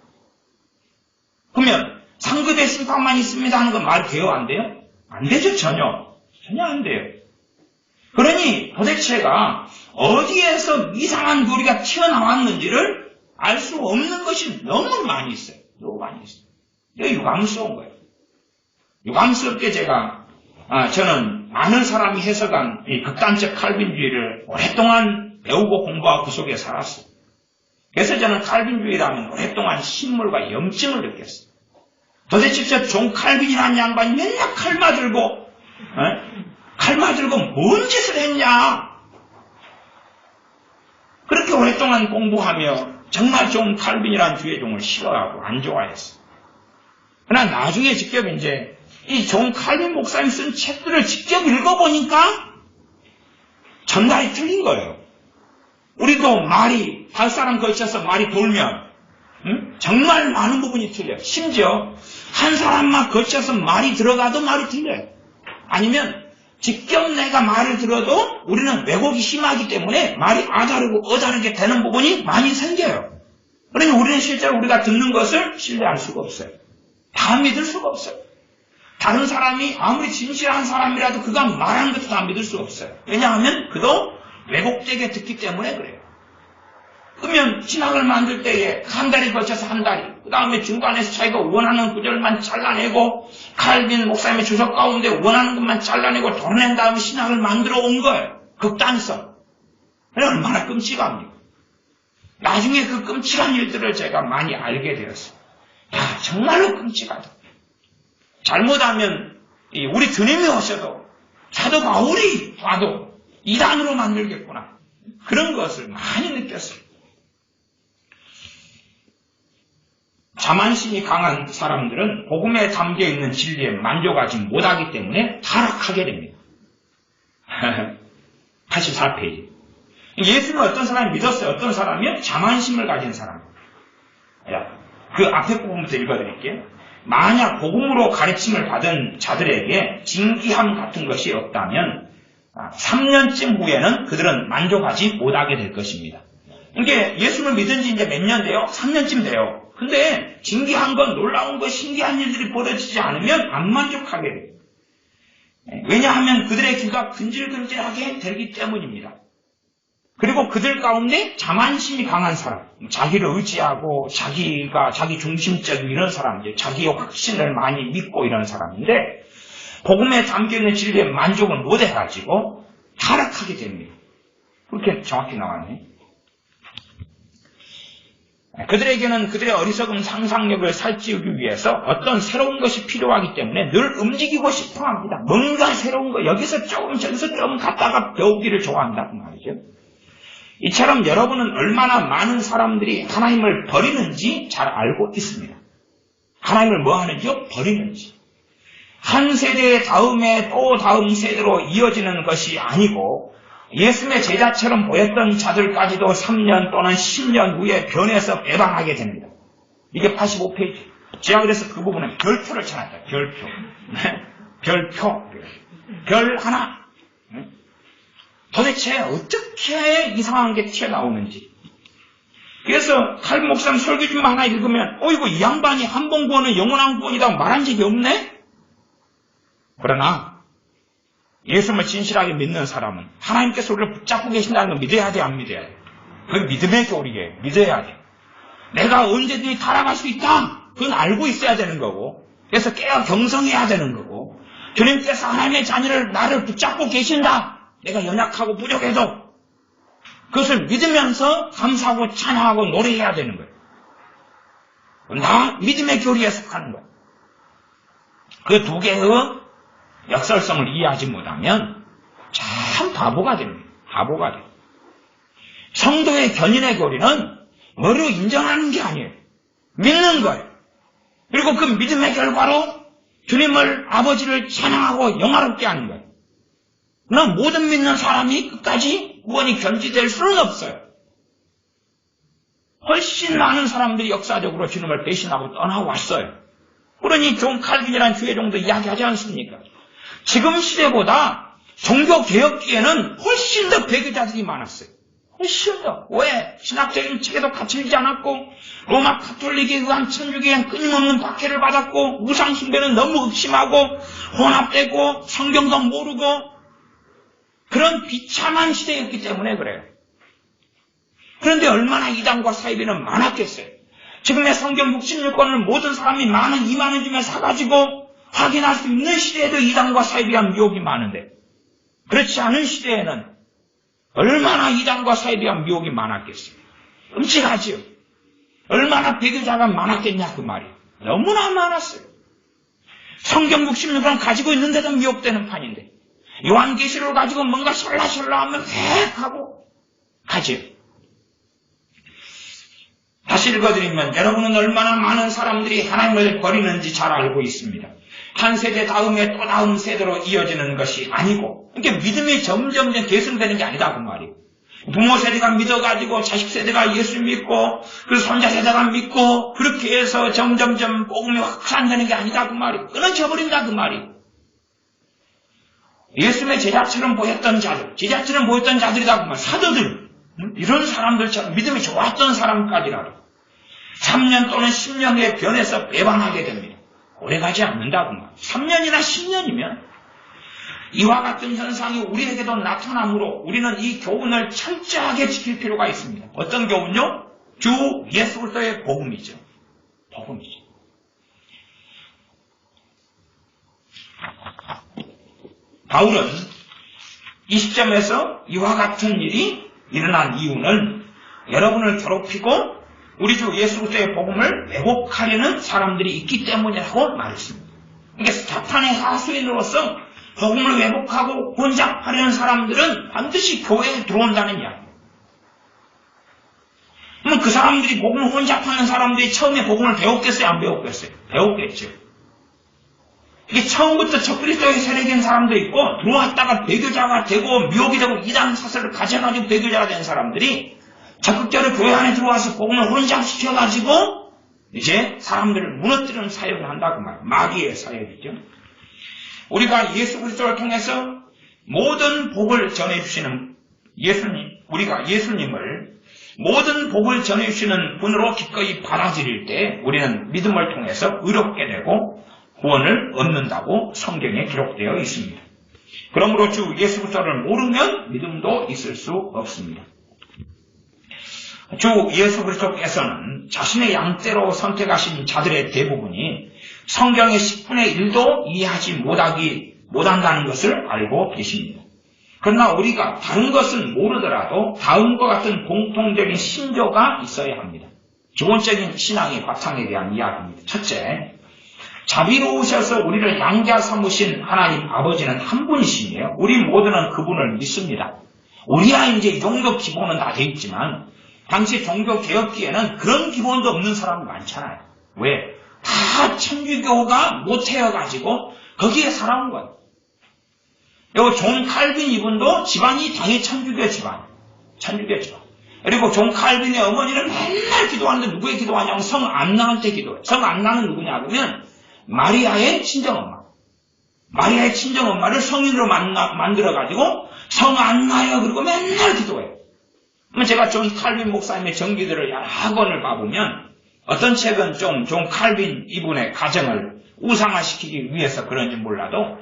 그러면 상급의 심판만 있습니다 하는 건 말 돼요? 안 돼요? 안 되죠. 전혀 안 돼요. 그러니 도대체가 어디에서 이상한 교리가 튀어나왔는지를 알 수 없는 것이 너무 많이 있어요. 너무 많이 있어요. 이게 유감스러운 거예요. 유감스럽게 저는 많은 사람이 해석한 이 극단적 칼빈주의를 오랫동안 배우고 공부하고 그 속에 살았어요. 그래서 저는 칼빈주의라면 오랫동안 신물과 염증을 느꼈어요. 도대체 저 존 칼빈이라는 양반이 맨날 칼마 들고 뭔 짓을 했냐. 그렇게 오랫동안 공부하며 정말 존 칼빈이라는 주의종을 싫어하고 안 좋아했어요. 그러나 나중에 직접 이제 이 존 칼빈 목사님 쓴 책들을 직접 읽어보니까 전달이 틀린 거예요. 우리도 말이 발사람 걸쳐서 말이 돌면 정말 많은 부분이 틀려요. 심지어 한 사람만 걸쳐서 말이 들어가도 말이 틀려요. 아니면 직접 내가 말을 들어도 우리는 왜곡이 심하기 때문에 말이 아다르고 어다르게 되는 부분이 많이 생겨요. 그러니 우리는 실제로 우리가 듣는 것을 신뢰할 수가 없어요. 다 믿을 수가 없어요. 다른 사람이 아무리 진실한 사람이라도 그가 말하는 것도 다 믿을 수가 없어요. 왜냐하면 그도 왜곡되게 듣기 때문에 그래요. 그러면 신학을 만들 때에 한 달이 걸쳐서 한 달이, 그 다음에 중간에서 자기가 원하는 구절만 잘라내고 칼빈 목사님의 주석 가운데 원하는 것만 잘라내고 도려낸 다음에 신학을 만들어 온 거예요. 극단성. 얼마나 끔찍합니까? 나중에 그 끔찍한 일들을 제가 많이 알게 되었어요. 야, 정말로 끔찍하다. 잘못하면 우리 주님이 오셔도 사도 바울이 봐도 이단으로 만들겠구나. 그런 것을 많이 느꼈어요. 자만심이 강한 사람들은 복음에 담겨있는 진리에 만족하지 못하기 때문에 타락하게 됩니다. 84페이지. 예수는 어떤 사람이 믿었어요? 어떤 사람이요? 자만심을 가진 사람. 그 앞에 부분부터 읽어드릴게요. 만약 복음으로 가르침을 받은 자들에게 징기함 같은 것이 없다면 3년쯤 후에는 그들은 만족하지 못하게 될 것입니다. 이게 예수를 믿은 지 이제 몇 년 돼요? 3년쯤 돼요. 근데 징기한 건 놀라운 것, 신기한 일들이 벌어지지 않으면 안 만족하게 돼요. 왜냐하면 그들의 귀가 근질근질하게 되기 때문입니다. 그리고 그들 가운데 자만심이 강한 사람, 자기를 의지하고 자기 중심적인 이런 사람들, 자기의 확신을 많이 믿고 이런 사람인데 복음에 담겨있는 진리에 만족을 못해가지고 타락하게 됩니다. 그렇게 정확히 나왔네. 그들에게는 그들의 어리석은 상상력을 살찌우기 위해서 어떤 새로운 것이 필요하기 때문에 늘 움직이고 싶어 합니다. 뭔가 새로운 거, 여기서 조금 저기서 조금 갔다가 배우기를 좋아한다고 말이죠. 이처럼 여러분은 얼마나 많은 사람들이 하나님을 버리는지 잘 알고 있습니다. 하나님을 뭐 하는지요? 버리는지. 한 세대 다음에 또 다음 세대로 이어지는 것이 아니고 예수님의 제자처럼 보였던 자들까지도 3년 또는 10년 후에 변해서 배반하게 됩니다. 이게 85페이지. 제가 그래서 그 부분에 별표를 쳐놨다. 별표. 별표. 별 하나. 도대체 어떻게 이상한 게 튀어나오는지. 그래서 칼 목사님 설교 좀 하나 읽으면 이거 이 양반이 한 번 구원은 영원한 구원이라고 말한 적이 없네? 그러나 예수님을 진실하게 믿는 사람은 하나님께서 우리를 붙잡고 계신다는 걸 믿어야 돼, 안 믿어야 돼? 그게 믿음의 교리에 믿어야 돼. 내가 언제든지 타락할 수 있다. 그건 알고 있어야 되는 거고, 그래서 깨어 경성해야 되는 거고, 주님께서 하나님의 자녀를 나를 붙잡고 계신다. 내가 연약하고 부족해도 그것을 믿으면서 감사하고 찬양하고 노래해야 되는 거예요. 나 믿음의 교리에 속하는 거예요. 그 두 개의 역설성을 이해하지 못하면 참 바보가 됩니다. 바보가 돼요. 성도의 견인의 교리는 뭐로 인정하는 게 아니에요. 믿는 거예요. 그리고 그 믿음의 결과로 주님을, 아버지를 찬양하고 영화롭게 하는 거예요. 그러나 모든 믿는 사람이 끝까지 구원이 견지될 수는 없어요. 훨씬 많은 사람들이 역사적으로 주님을 배신하고 떠나왔어요. 그러니 존 칼빈이라는 주의종도 이야기하지 않습니까? 지금 시대보다 종교개혁기에는 훨씬 더 배교자들이 많았어요. 훨씬 더. 왜? 신학적인 체계도 갖춰지지 않았고 로마 가톨릭에 의한 천주교에 끊임없는 박해를 받았고 우상숭배는 너무 의심하고 혼합되고 성경도 모르고 그런 비참한 시대였기 때문에 그래요. 그런데 얼마나 이단과 사이비는 많았겠어요. 지금의 성경 66권을 모든 사람이 10,000원, 20,000원 주면 사가지고 확인할 수 있는 시대에도 이단과 사이비한 미혹이 많은데 그렇지 않은 시대에는 얼마나 이단과 사이비한 미혹이 많았겠어요. 끔찍하지요. 얼마나 배교자가 많았겠냐 그 말이에요. 너무나 많았어요. 성경 66권 가지고 있는데도 미혹되는 판인데 요한계시록을 가지고 뭔가 설라설라 하면 획 하고 가지요. 다시 읽어드리면 여러분은 얼마나 많은 사람들이 하나님을 버리는지 잘 알고 있습니다. 한 세대 다음에 또 다음 세대로 이어지는 것이 아니고 이게 믿음이 점점 계승되는 게 아니다 그 말이에요. 부모 세대가 믿어가지고 자식 세대가 예수 믿고 그 손자 세대가 믿고 그렇게 해서 점점점 복음이 확산되는 게 아니다 그 말이에요. 끊어져버린다 그 말이에요. 예수님의 제자처럼 보였던 자들, 제자처럼 보였던 자들이다 그 말이에요. 사도들, 이런 사람들처럼 믿음이 좋았던 사람까지라도 3년 또는 10년 후에 변해서 배반하게 됩니다. 오래가지 않는다 그 말이에요. 3년이나 10년이면 이와 같은 현상이 우리에게도 나타나므로 우리는 이 교훈을 철저하게 지킬 필요가 있습니다. 어떤 교훈요? 주 예수 그리스도의 복음이죠. 복음이죠. 바울은 이 시점에서 이와 같은 일이 일어난 이유는 여러분을 괴롭히고 우리 주 예수 그리스도의 복음을 왜곡하려는 사람들이 있기 때문이라고 말했습니다. 그러니까 사탄의 하수인으로서 복음을 왜곡하고 혼잡하려는 사람들은 반드시 교회에 들어온다는 이야기입니다. 그럼 그 사람들이 복음을 혼잡하는 사람들이 처음에 복음을 배웠겠어요? 안 배웠겠어요? 배웠겠죠. 이게 처음부터 적그리스도의 세력인 사람도 있고 들어왔다가 배교자가 되고 미혹이 되고 이단 사설을 가져가지고 배교자가 된 사람들이 적극적으로 교회 안에 들어와서 복음을 혼잡시켜가지고 이제 사람들을 무너뜨리는 사역을 한다고 말이에요. 마귀의 사역이죠. 우리가 예수 그리스도를 통해서 모든 복을 전해주시는 우리가 예수님을 모든 복을 전해주시는 분으로 기꺼이 받아들일 때 우리는 믿음을 통해서 의롭게 되고 구원을 얻는다고 성경에 기록되어 있습니다. 그러므로 주 예수 그리스도를 모르면 믿음도 있을 수 없습니다. 주 예수 그리스도께서는 자신의 양떼로 선택하신 자들의 대부분이 성경의 10분의 1도 이해하지 못한다는 것을 알고 계십니다. 그러나 우리가 다른 것은 모르더라도 다음과 같은 공통적인 신조가 있어야 합니다. 기본적인 신앙의 바탕에 대한 이야기입니다. 첫째, 자비로우셔서 우리를 양자 삼으신 하나님 아버지는 한 분이시며 우리 모두는 그분을 믿습니다. 우리야 이제 이 정도 기본은 다 돼 있지만 당시 종교 개혁기에는 그런 기본도 없는 사람이 많잖아요. 왜? 다 천주교가 못해여가지고 거기에 살아온 거예요. 그리고 존 칼빈 이분도 집안이 당연히 천주교 집안. 그리고 존 칼빈의 어머니는 맨날 기도하는데 누구의 기도하냐면 성 안나한테 기도해요. 성 안나는 누구냐 그러면 마리아의 친정엄마. 마리아의 친정엄마를 성인으로 만들어가지고 성 안나요 그리고 맨날 기도해요. 제가 존 칼빈 목사님의 전기들을 여러 권을 봐보면 어떤 책은 좀 존 칼빈 이분의 가정을 우상화시키기 위해서 그런지 몰라도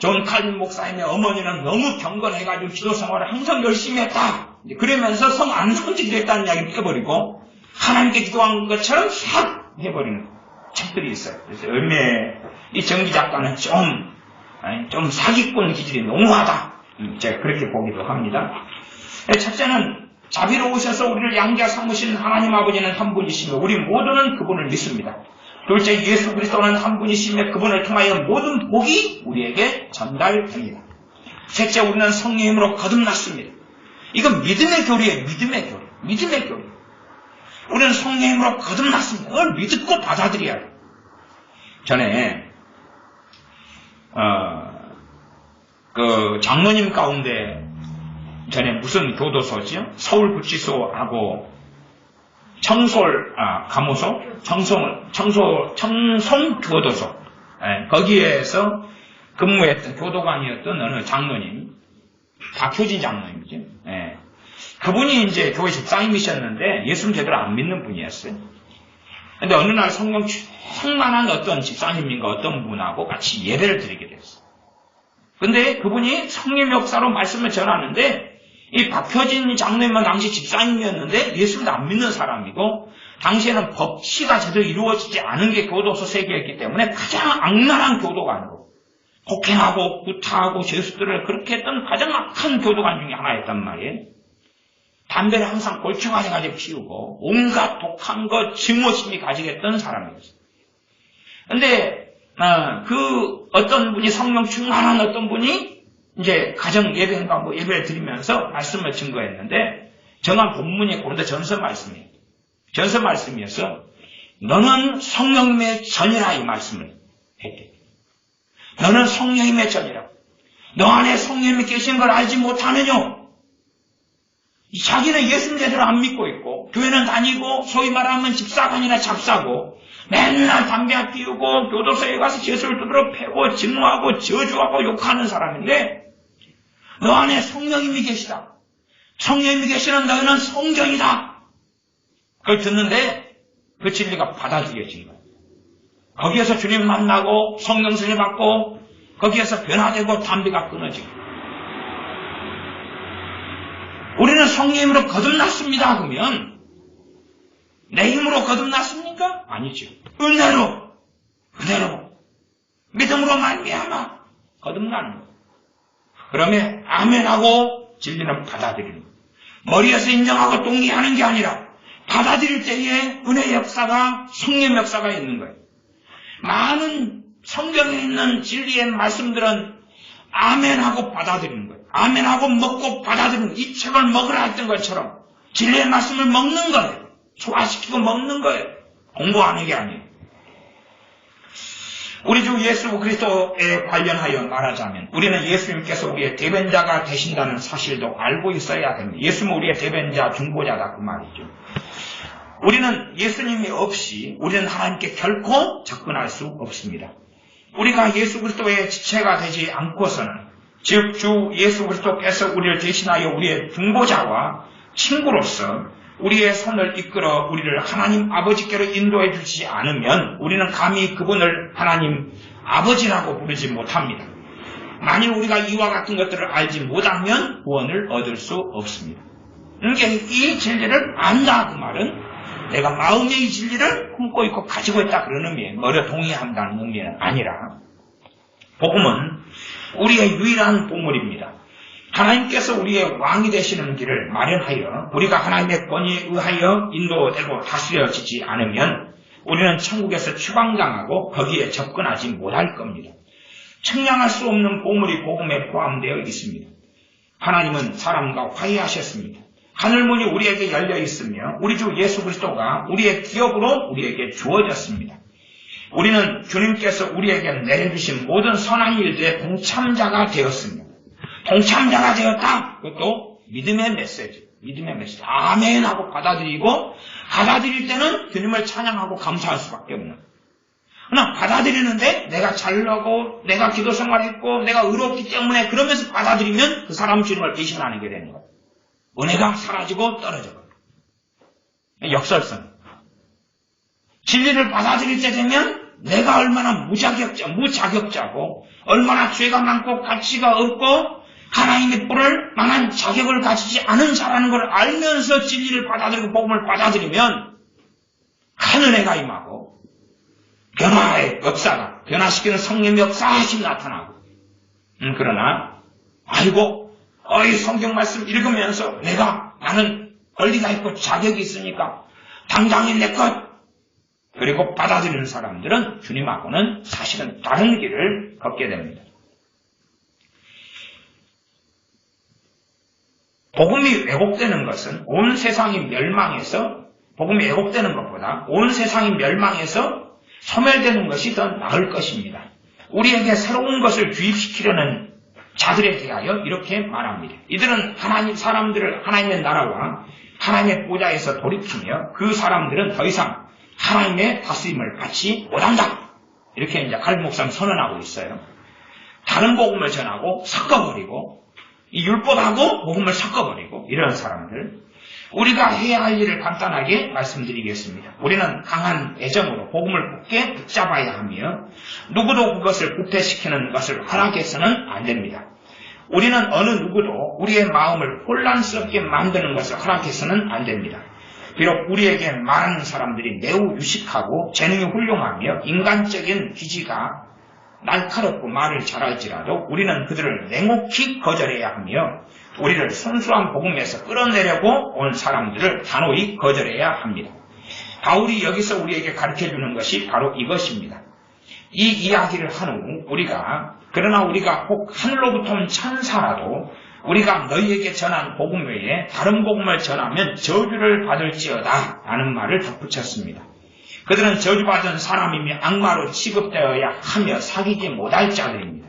존 칼빈 목사님의 어머니는 너무 경건해가지고 기도 생활을 항상 열심히 했다. 그러면서 성 안나한테 기도했다는 이야기를 해버리고 하나님께 기도한 것처럼 싹 해버리는 책들이 있어요. 그래서 이 전기 작가는 좀 사기꾼 기질이 농후하다. 제가 그렇게 보기도 합니다. 첫째는 자비로우셔서 우리를 양자 삼으신 하나님 아버지는 한 분이시며 우리 모두는 그분을 믿습니다. 둘째, 예수 그리스도는 한 분이시며 그분을 통하여 모든 복이 우리에게 전달됩니다. 셋째, 우리는 성령의 힘으로 거듭났습니다. 이건 믿음의 교리예요. 믿음의 교리. 우리는 성령의 힘으로 거듭났습니다. 그걸 믿고 받아들여야 해요. 전에 그 장로님 가운데 전에 무슨 교도소죠? 서울구치소하고 청송교도소 거기에서 근무했던 교도관이었던 어느 장로님, 박효진 장로님이죠. 그분이 이제 교회 집사님이셨는데 예수님 제대로 안 믿는 분이었어요. 근데 어느 날 성령 충만한 어떤 집사님인가 어떤 분하고 같이 예배를 드리게 됐어요. 근데 그분이 성령 역사로 말씀을 전하는데 이 박효진 장로님은 당시 집사님이었는데 예수님도 안 믿는 사람이고 당시에는 법치가 제대로 이루어지지 않은 게 교도소 세계였기 때문에 가장 악랄한 교도관으로 폭행하고 구타하고 죄수들을 그렇게 했던 가장 악한 교도관 중에 하나였단 말이에요. 담배를 항상 골청하게 가지고 피우고 온갖 독한 것 증오심이 가지겠던 사람이었어요. 근데 그 어떤 분이 성령 충만한 어떤 분이 이제 가정 예배인가 뭐 예배를 드리면서 말씀을 증거했는데 정한 본문이 고린도전서 말씀이에요. 전서 말씀이어서 너는 성령님의 전이라 이 말씀을 했대. 너는 성령님의 전이라. 너 안에 성령님이 계신 걸 알지 못하느냐? 자기는 예수님 제대로 안 믿고 있고 교회는 다니고 소위 말하면 집사관이나 잡사고 맨날 담배 피우고 교도소에 가서 죄수를 두드러 패고 증오하고 저주하고 욕하는 사람인데 너 안에 성령님이 계시다. 성령님이 계시는 너희는 성전이다. 그걸 듣는데 그 진리가 받아들여진 거예요. 거기에서 주님 만나고 성령승을 받고 거기에서 변화되고 담배가 끊어지고 우리는 성령님으로 거듭났습니다. 그러면 내 힘으로 거듭났습니까? 아니죠. 은혜로 믿음으로 말미암아 거듭나는 거예요. 그러면 아멘하고 진리는 받아들이는 거예요. 머리에서 인정하고 동의하는 게 아니라 받아들일 때에 은혜의 역사가 성령 역사가 있는 거예요. 많은 성경에 있는 진리의 말씀들은 아멘하고 받아들이는 거예요. 아멘하고 먹고 받아들이는 거예요. 이 책을 먹으라 했던 것처럼 진리의 말씀을 먹는 거예요. 소화시키고 먹는 거예요. 공부하는 게 아니에요. 우리 주 예수 그리스도에 관련하여 말하자면 우리는 예수님께서 우리의 대변자가 되신다는 사실도 알고 있어야 됩니다. 예수는 우리의 대변자, 중보자다 그 말이죠. 우리는 예수님이 없이 우리는 하나님께 결코 접근할 수 없습니다. 우리가 예수 그리스도의 지체가 되지 않고서는, 즉 주 예수 그리스도께서 우리를 대신하여 우리의 중보자와 친구로서 우리의 손을 이끌어 우리를 하나님 아버지께로 인도해 주지 않으면 우리는 감히 그분을 하나님 아버지라고 부르지 못합니다. 만일 우리가 이와 같은 것들을 알지 못하면 구원을 얻을 수 없습니다. 그러니까 이 진리를 안다 그 말은 내가 마음의 이 진리를 품고 있고 가지고 있다 그런 의미예요. 머리에 동의한다는 의미는 아니라, 복음은 우리의 유일한 보물입니다. 하나님께서 우리의 왕이 되시는 길을 마련하여 우리가 하나님의 권위에 의하여 인도되고 다스려지지 않으면 우리는 천국에서 추방당하고 거기에 접근하지 못할 겁니다. 측량할 수 없는 보물이 복음에 포함되어 있습니다. 하나님은 사람과 화해하셨습니다. 하늘문이 우리에게 열려 있으며 우리 주 예수 그리스도가 우리의 기업으로 우리에게 주어졌습니다. 우리는 주님께서 우리에게 내려주신 모든 선한 일들의 동참자가 되었습니다. 동참자가 되었다. 그것도 믿음의 메시지. 아멘 하고 받아들이고, 받아들일 때는 주님을 찬양하고 감사할 수밖에 없는. 그러나 받아들이는데 내가 잘나고 내가 기도 생활했고 내가 의롭기 때문에 그러면서 받아들이면 그 사람 주님을 배신하게 되는 거예요. 은혜가 사라지고 떨어져요. 역설성. 진리를 받아들일 때 되면 내가 얼마나 무자격자고 얼마나 죄가 많고 가치가 없고 하나님의 뿔을 만한 자격을 가지지 않은 자라는 걸 알면서 진리를 받아들이고 복음을 받아들이면 큰 은혜가 임하고 변화의 역사가, 변화시키는 성령의 역사하심이 나타나고, 그러나 아이고 이 성경 말씀 읽으면서 나는 권리가 있고 자격이 있으니까 당장이 내 것, 그리고 받아들이는 사람들은 주님하고는 사실은 다른 길을 걷게 됩니다. 복음이 왜곡되는 것은 온 세상이 멸망해서, 복음이 왜곡되는 것보다 온 세상이 멸망해서 소멸되는 것이 더 나을 것입니다. 우리에게 새로운 것을 주입시키려는 자들에 대하여 이렇게 말합니다. 이들은 사람들을 하나님의 나라와 하나님의 보좌에서 돌이키며 그 사람들은 더 이상 하나님의 다스림을 받지 못한다. 이렇게 이제 갈비 목사님 선언하고 있어요. 다른 복음을 전하고 섞어버리고, 이 율법하고 복음을 섞어버리고, 이런 사람들. 우리가 해야 할 일을 간단하게 말씀드리겠습니다. 우리는 강한 애정으로 복음을 굳게 붙잡아야 하며 누구도 그것을 부패시키는 것을 허락해서는 안 됩니다. 우리는 어느 누구도 우리의 마음을 혼란스럽게 만드는 것을 허락해서는 안 됩니다. 비록 우리에게 말하는 사람들이 매우 유식하고 재능이 훌륭하며 인간적인 기지가 날카롭고 말을 잘할지라도 우리는 그들을 냉혹히 거절해야 하며 우리를 순수한 복음에서 끌어내려고 온 사람들을 단호히 거절해야 합니다. 바울이 여기서 우리에게 가르쳐주는 것이 바로 이것입니다. 이 이야기를 한 후 그러나 우리가 혹 하늘로부터 온 천사라도 우리가 너희에게 전한 복음 외에 다른 복음을 전하면 저주를 받을지어다 라는 말을 덧붙였습니다. 그들은 저주받은 사람이며 악마로 취급되어야 하며 사귀지 못할 자들입니다.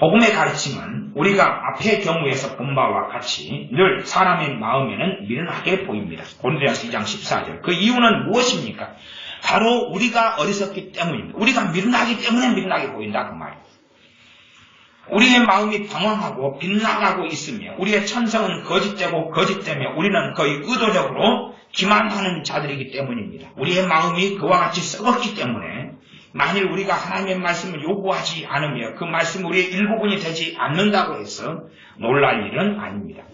복음의 가르침은 우리가 앞의 경우에서 본 바와 같이 늘 사람의 마음에는 미련하게 보입니다. 고린도전서 2장 14절. 그 이유는 무엇입니까? 바로 우리가 어리석기 때문입니다. 우리가 미련하기 때문에 미련하게 보인다 그 말이에요. 우리의 마음이 방황하고 빗나가고 있으며 우리의 천성은 거짓되며 우리는 거의 의도적으로 기만하는 자들이기 때문입니다. 우리의 마음이 그와 같이 썩었기 때문에 만일 우리가 하나님의 말씀을 요구하지 않으며 그 말씀이 우리의 일부분이 되지 않는다고 해서 놀랄 일은 아닙니다.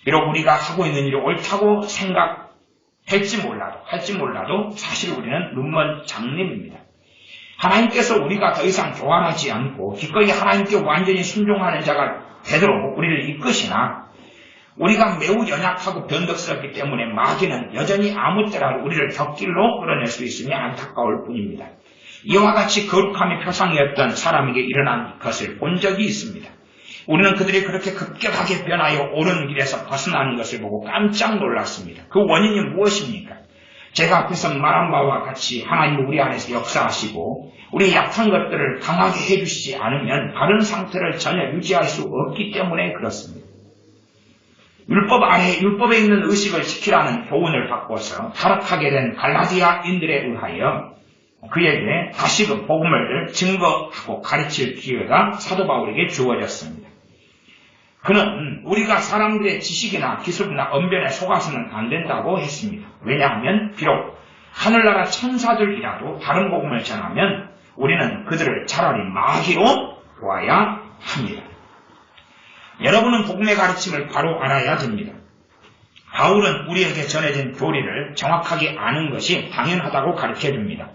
비록 우리가 하고 있는 일이 옳다고 생각할지 몰라도 사실 우리는 눈먼 장님입니다. 하나님께서 우리가 더 이상 교환하지 않고 기꺼이 하나님께 완전히 순종하는 자가 되도록 우리를 이끄시나 우리가 매우 연약하고 변덕스럽기 때문에 마귀는 여전히 아무 때나 우리를 격길로 끌어낼 수 있으니 안타까울 뿐입니다. 이와 같이 거룩함의 표상이었던 사람에게 일어난 것을 본 적이 있습니다. 우리는 그들이 그렇게 급격하게 변하여 옳은 길에서 벗어나는 것을 보고 깜짝 놀랐습니다. 그 원인이 무엇입니까? 제가 앞에서 말한 바와 같이 하나님이 우리 안에서 역사하시고 우리의 약한 것들을 강하게 해주시지 않으면 바른 상태를 전혀 유지할 수 없기 때문에 그렇습니다. 율법 아래 율법에 있는 의식을 지키라는 교훈을 바꿔서 타락하게 된 갈라디아인들에 의하여 그에게 다시금 복음을 증거하고 가르칠 기회가 사도 바울에게 주어졌습니다. 그는 우리가 사람들의 지식이나 기술이나 언변에 속아서는 안 된다고 했습니다. 왜냐하면 비록 하늘나라 천사들이라도 다른 복음을 전하면 우리는 그들을 차라리 마귀로 보아야 합니다. 여러분은 복음의 가르침을 바로 알아야 됩니다. 바울은 우리에게 전해진 교리를 정확하게 아는 것이 당연하다고 가르쳐줍니다.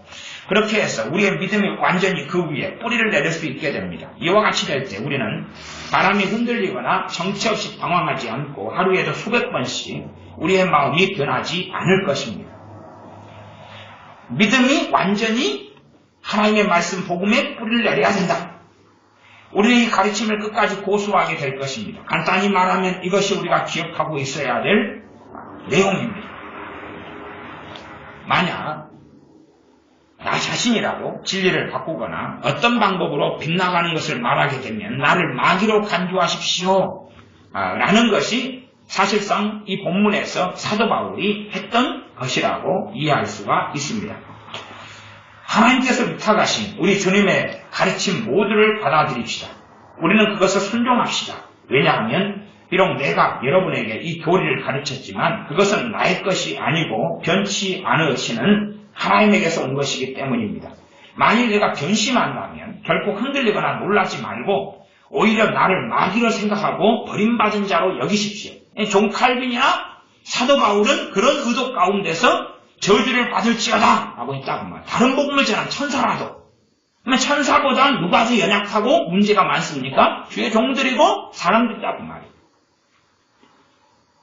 그렇게 해서 우리의 믿음이 완전히 그 위에 뿌리를 내릴 수 있게 됩니다. 이와 같이 될 때 우리는 바람이 흔들리거나 정처 없이 방황하지 않고 하루에도 수백 번씩 우리의 마음이 변하지 않을 것입니다. 믿음이 완전히 하나님의 말씀 복음에 뿌리를 내려야 된다. 우리는 이 가르침을 끝까지 고수하게 될 것입니다. 간단히 말하면 이것이 우리가 기억하고 있어야 될 내용입니다. 만약 나 자신이라도 진리를 바꾸거나 어떤 방법으로 빗나가는 것을 말하게 되면 나를 마귀로 간주하십시오 라는 것이 사실상 이 본문에서 사도 바울이 했던 것이라고 이해할 수가 있습니다. 하나님께서 위탁하신 우리 주님의 가르침 모두를 받아들입시다. 우리는 그것을 순종합시다. 왜냐하면 비록 내가 여러분에게 이 교리를 가르쳤지만 그것은 나의 것이 아니고 변치 않으시는 하나님에게서 온 것이기 때문입니다. 만일 내가 변심한다면 결코 흔들리거나 놀라지 말고 오히려 나를 마귀로 생각하고 버림받은 자로 여기십시오. 존 칼빈이나 사도 바울은 그런 의도 가운데서 저주를 받을지어다 라고 했다고 말이에요. 다른 복음을 전한 천사라도. 그러면 천사보다 누가 더 연약하고 문제가 많습니까? 주의 종들이고 사람들이라고 말이에요.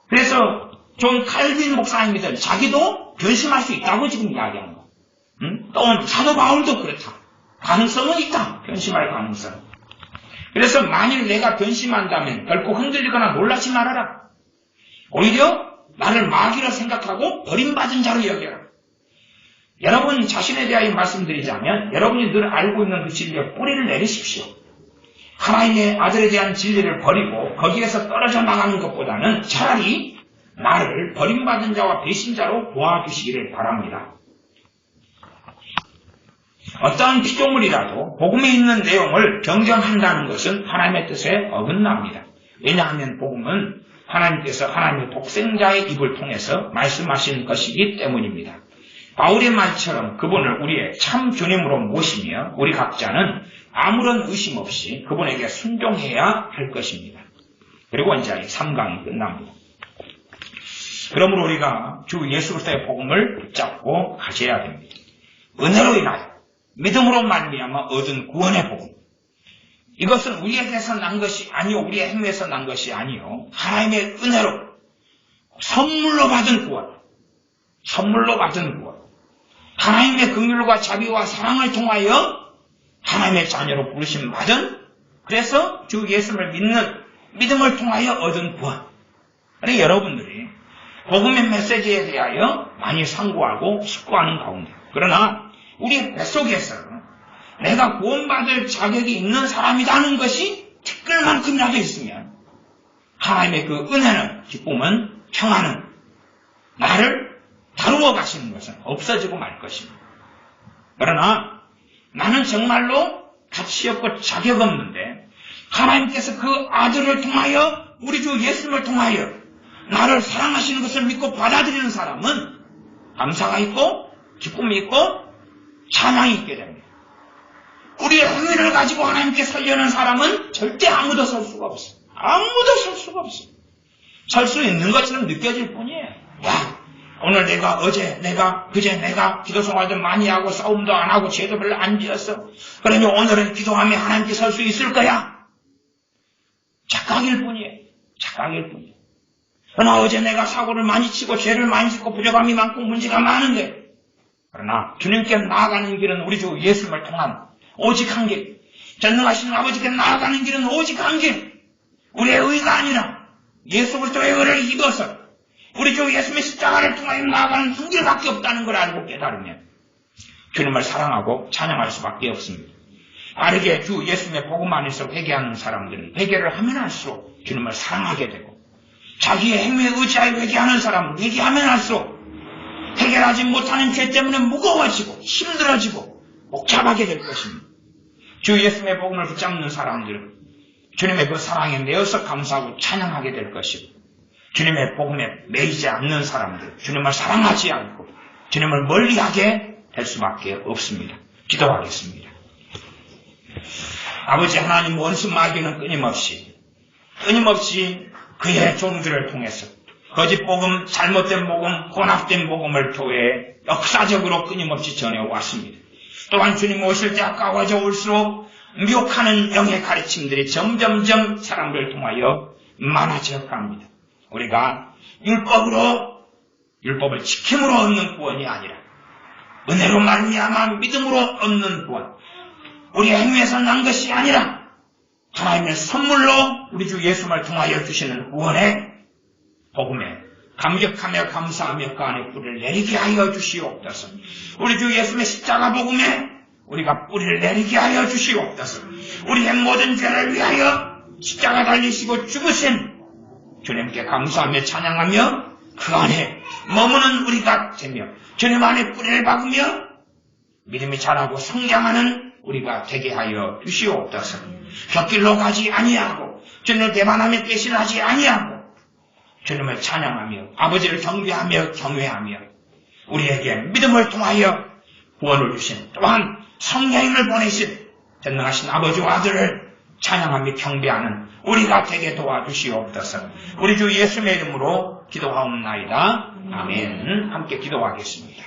그래서 존 칼빈 목사님이든 자기도 변심할 수 있다고 지금 이야기하는 거예요. 또 사도 바울도 그렇다. 가능성은 있다. 변심할 가능성. 그래서 만일 내가 변심한다면 결코 흔들리거나 놀라지 말아라. 오히려 나를 마귀로 생각하고 버림받은 자로 여겨라. 여러분 자신에 대하여 말씀드리자면 여러분이 늘 알고 있는 그 진리에 뿌리를 내리십시오. 하나님의 아들에 대한 진리를 버리고 거기에서 떨어져 나가는 것보다는 차라리 나를 버림받은 자와 배신자로 도와주시기를 바랍니다. 어떠한 피조물이라도 복음에 있는 내용을 변경한다는 것은 하나님의 뜻에 어긋납니다. 왜냐하면 복음은 하나님께서 하나님의 독생자의 입을 통해서 말씀하신 것이기 때문입니다. 바울의 말처럼 그분을 우리의 참 주님으로 모시며 우리 각자는 아무런 의심 없이 그분에게 순종해야 할 것입니다. 그리고 이제 3강이 끝납니다. 그러므로 우리가 주 예수 그리스도의 복음을 붙잡고 가셔야 됩니다. 은혜로 인하여 믿음으로 말미암아 얻은 구원의 복음. 이것은 우리에게서 난 것이 아니요, 우리의 행위에서 난 것이 아니요, 하나님의 은혜로 선물로 받은 구원. 선물로 받은 구원. 하나님의 긍휼과 자비와 사랑을 통하여 하나님의 자녀로 부르심 받은, 그래서 주 예수를 믿는 믿음을 통하여 얻은 구원. 그래서 여러분들이 복음의 메시지에 대하여 많이 상고하고 숙고하는 가운데, 그러나 우리 뱃속에서 내가 구원받을 자격이 있는 사람이라는 것이 티끌만큼이라도 있으면 하나님의 그 은혜는, 기쁨은, 평안은 나를 다루어 가시는 것은 없어지고 말 것입니다. 그러나 나는 정말로 가치 없고 자격 없는데 하나님께서 그 아들을 통하여, 우리 주 예수님을 통하여 나를 사랑하시는 것을 믿고 받아들이는 사람은 감사가 있고 기쁨이 있고 찬양이 있게 됩니다. 우리의 행위를 가지고 하나님께 서려는 사람은 절대 아무도 설 수가 없어요. 아무도 설 수가 없어요. 설 수 있는 것처럼 느껴질 뿐이에요. 야, 오늘 내가, 어제 내가, 그제 내가 기도 생활도 많이 하고 싸움도 안 하고 죄도 별로 안 지었어. 그러니 오늘은 기도하며 하나님께 설 수 있을 거야. 착각일 뿐이에요. 착각일 뿐이에요. 그러나 어제 내가 사고를 많이 치고 죄를 많이 짓고 부족함이 많고 문제가 많은데, 그러나 주님께 나아가는 길은 우리 주 예수님을 통한 오직 한 길, 전능하신 아버지께 나아가는 길은 오직 한 길, 우리의 의가 아니라 예수 그리스도의 의를 입어서 우리 주 예수님의 십자가를 통하여 나아가는 한 길밖에 없다는 걸 알고 깨달으면 주님을 사랑하고 찬양할 수밖에 없습니다. 빠르게 주 예수님의 복음 안에서 회개하는 사람들은 회개를 하면 할수록 주님을 사랑하게 되고 자기의 행위에 의지하여 회개하는 사람은 회개하면 할수록 해결하지 못하는 죄 때문에 무거워지고 힘들어지고 복잡하게 될 것입니다. 주 예수님의 복음을 붙잡는 사람들은 주님의 그 사랑에 매어서 감사하고 찬양하게 될 것이고, 주님의 복음에 매이지 않는 사람들, 주님을 사랑하지 않고 주님을 멀리하게 될 수밖에 없습니다. 기도하겠습니다. 아버지 하나님, 원수 마귀는 끊임없이 그의 종들을 통해서 거짓 복음, 잘못된 복음, 혼합된 복음을 통해 역사적으로 끊임없이 전해왔습니다. 또한 주님 오실 때 가까워져 올수록 미혹하는 영의 가르침들이 점점점 사람들을 통하여 많아져 갑니다. 우리가 율법을 지킴으로 얻는 구원이 아니라 은혜로 말미암아 믿음으로 얻는 구원, 우리의 행위에서 난 것이 아니라 하나님의 선물로 우리 주 예수님을 통하여 주시는 구원의 복음에 감격하며 감사하며 그 안에 뿌리를 내리게 하여 주시옵소서. 우리 주 예수님의 십자가 복음에 우리가 뿌리를 내리게 하여 주시옵소서. 우리의 모든 죄를 위하여 십자가 달리시고 죽으신 주님께 감사하며 찬양하며 그 안에 머무는 우리가 되며 주님 안에 뿌리를 박으며 믿음이 자라고 성장하는 우리가 되게 하여 주시옵소서. 곁길로 가지 아니하고 주님을 배반하며 배신하지 아니하고 주님을 찬양하며 아버지를 경배하며 경외하며 우리에게 믿음을 통하여 구원을 주신, 또한 성령님을 보내신 전능하신 아버지와 아들을 찬양하며 경배하는 우리가 되게 도와주시옵소서. 우리 주 예수님의 이름으로 기도하옵나이다. 아멘. 함께 기도하겠습니다.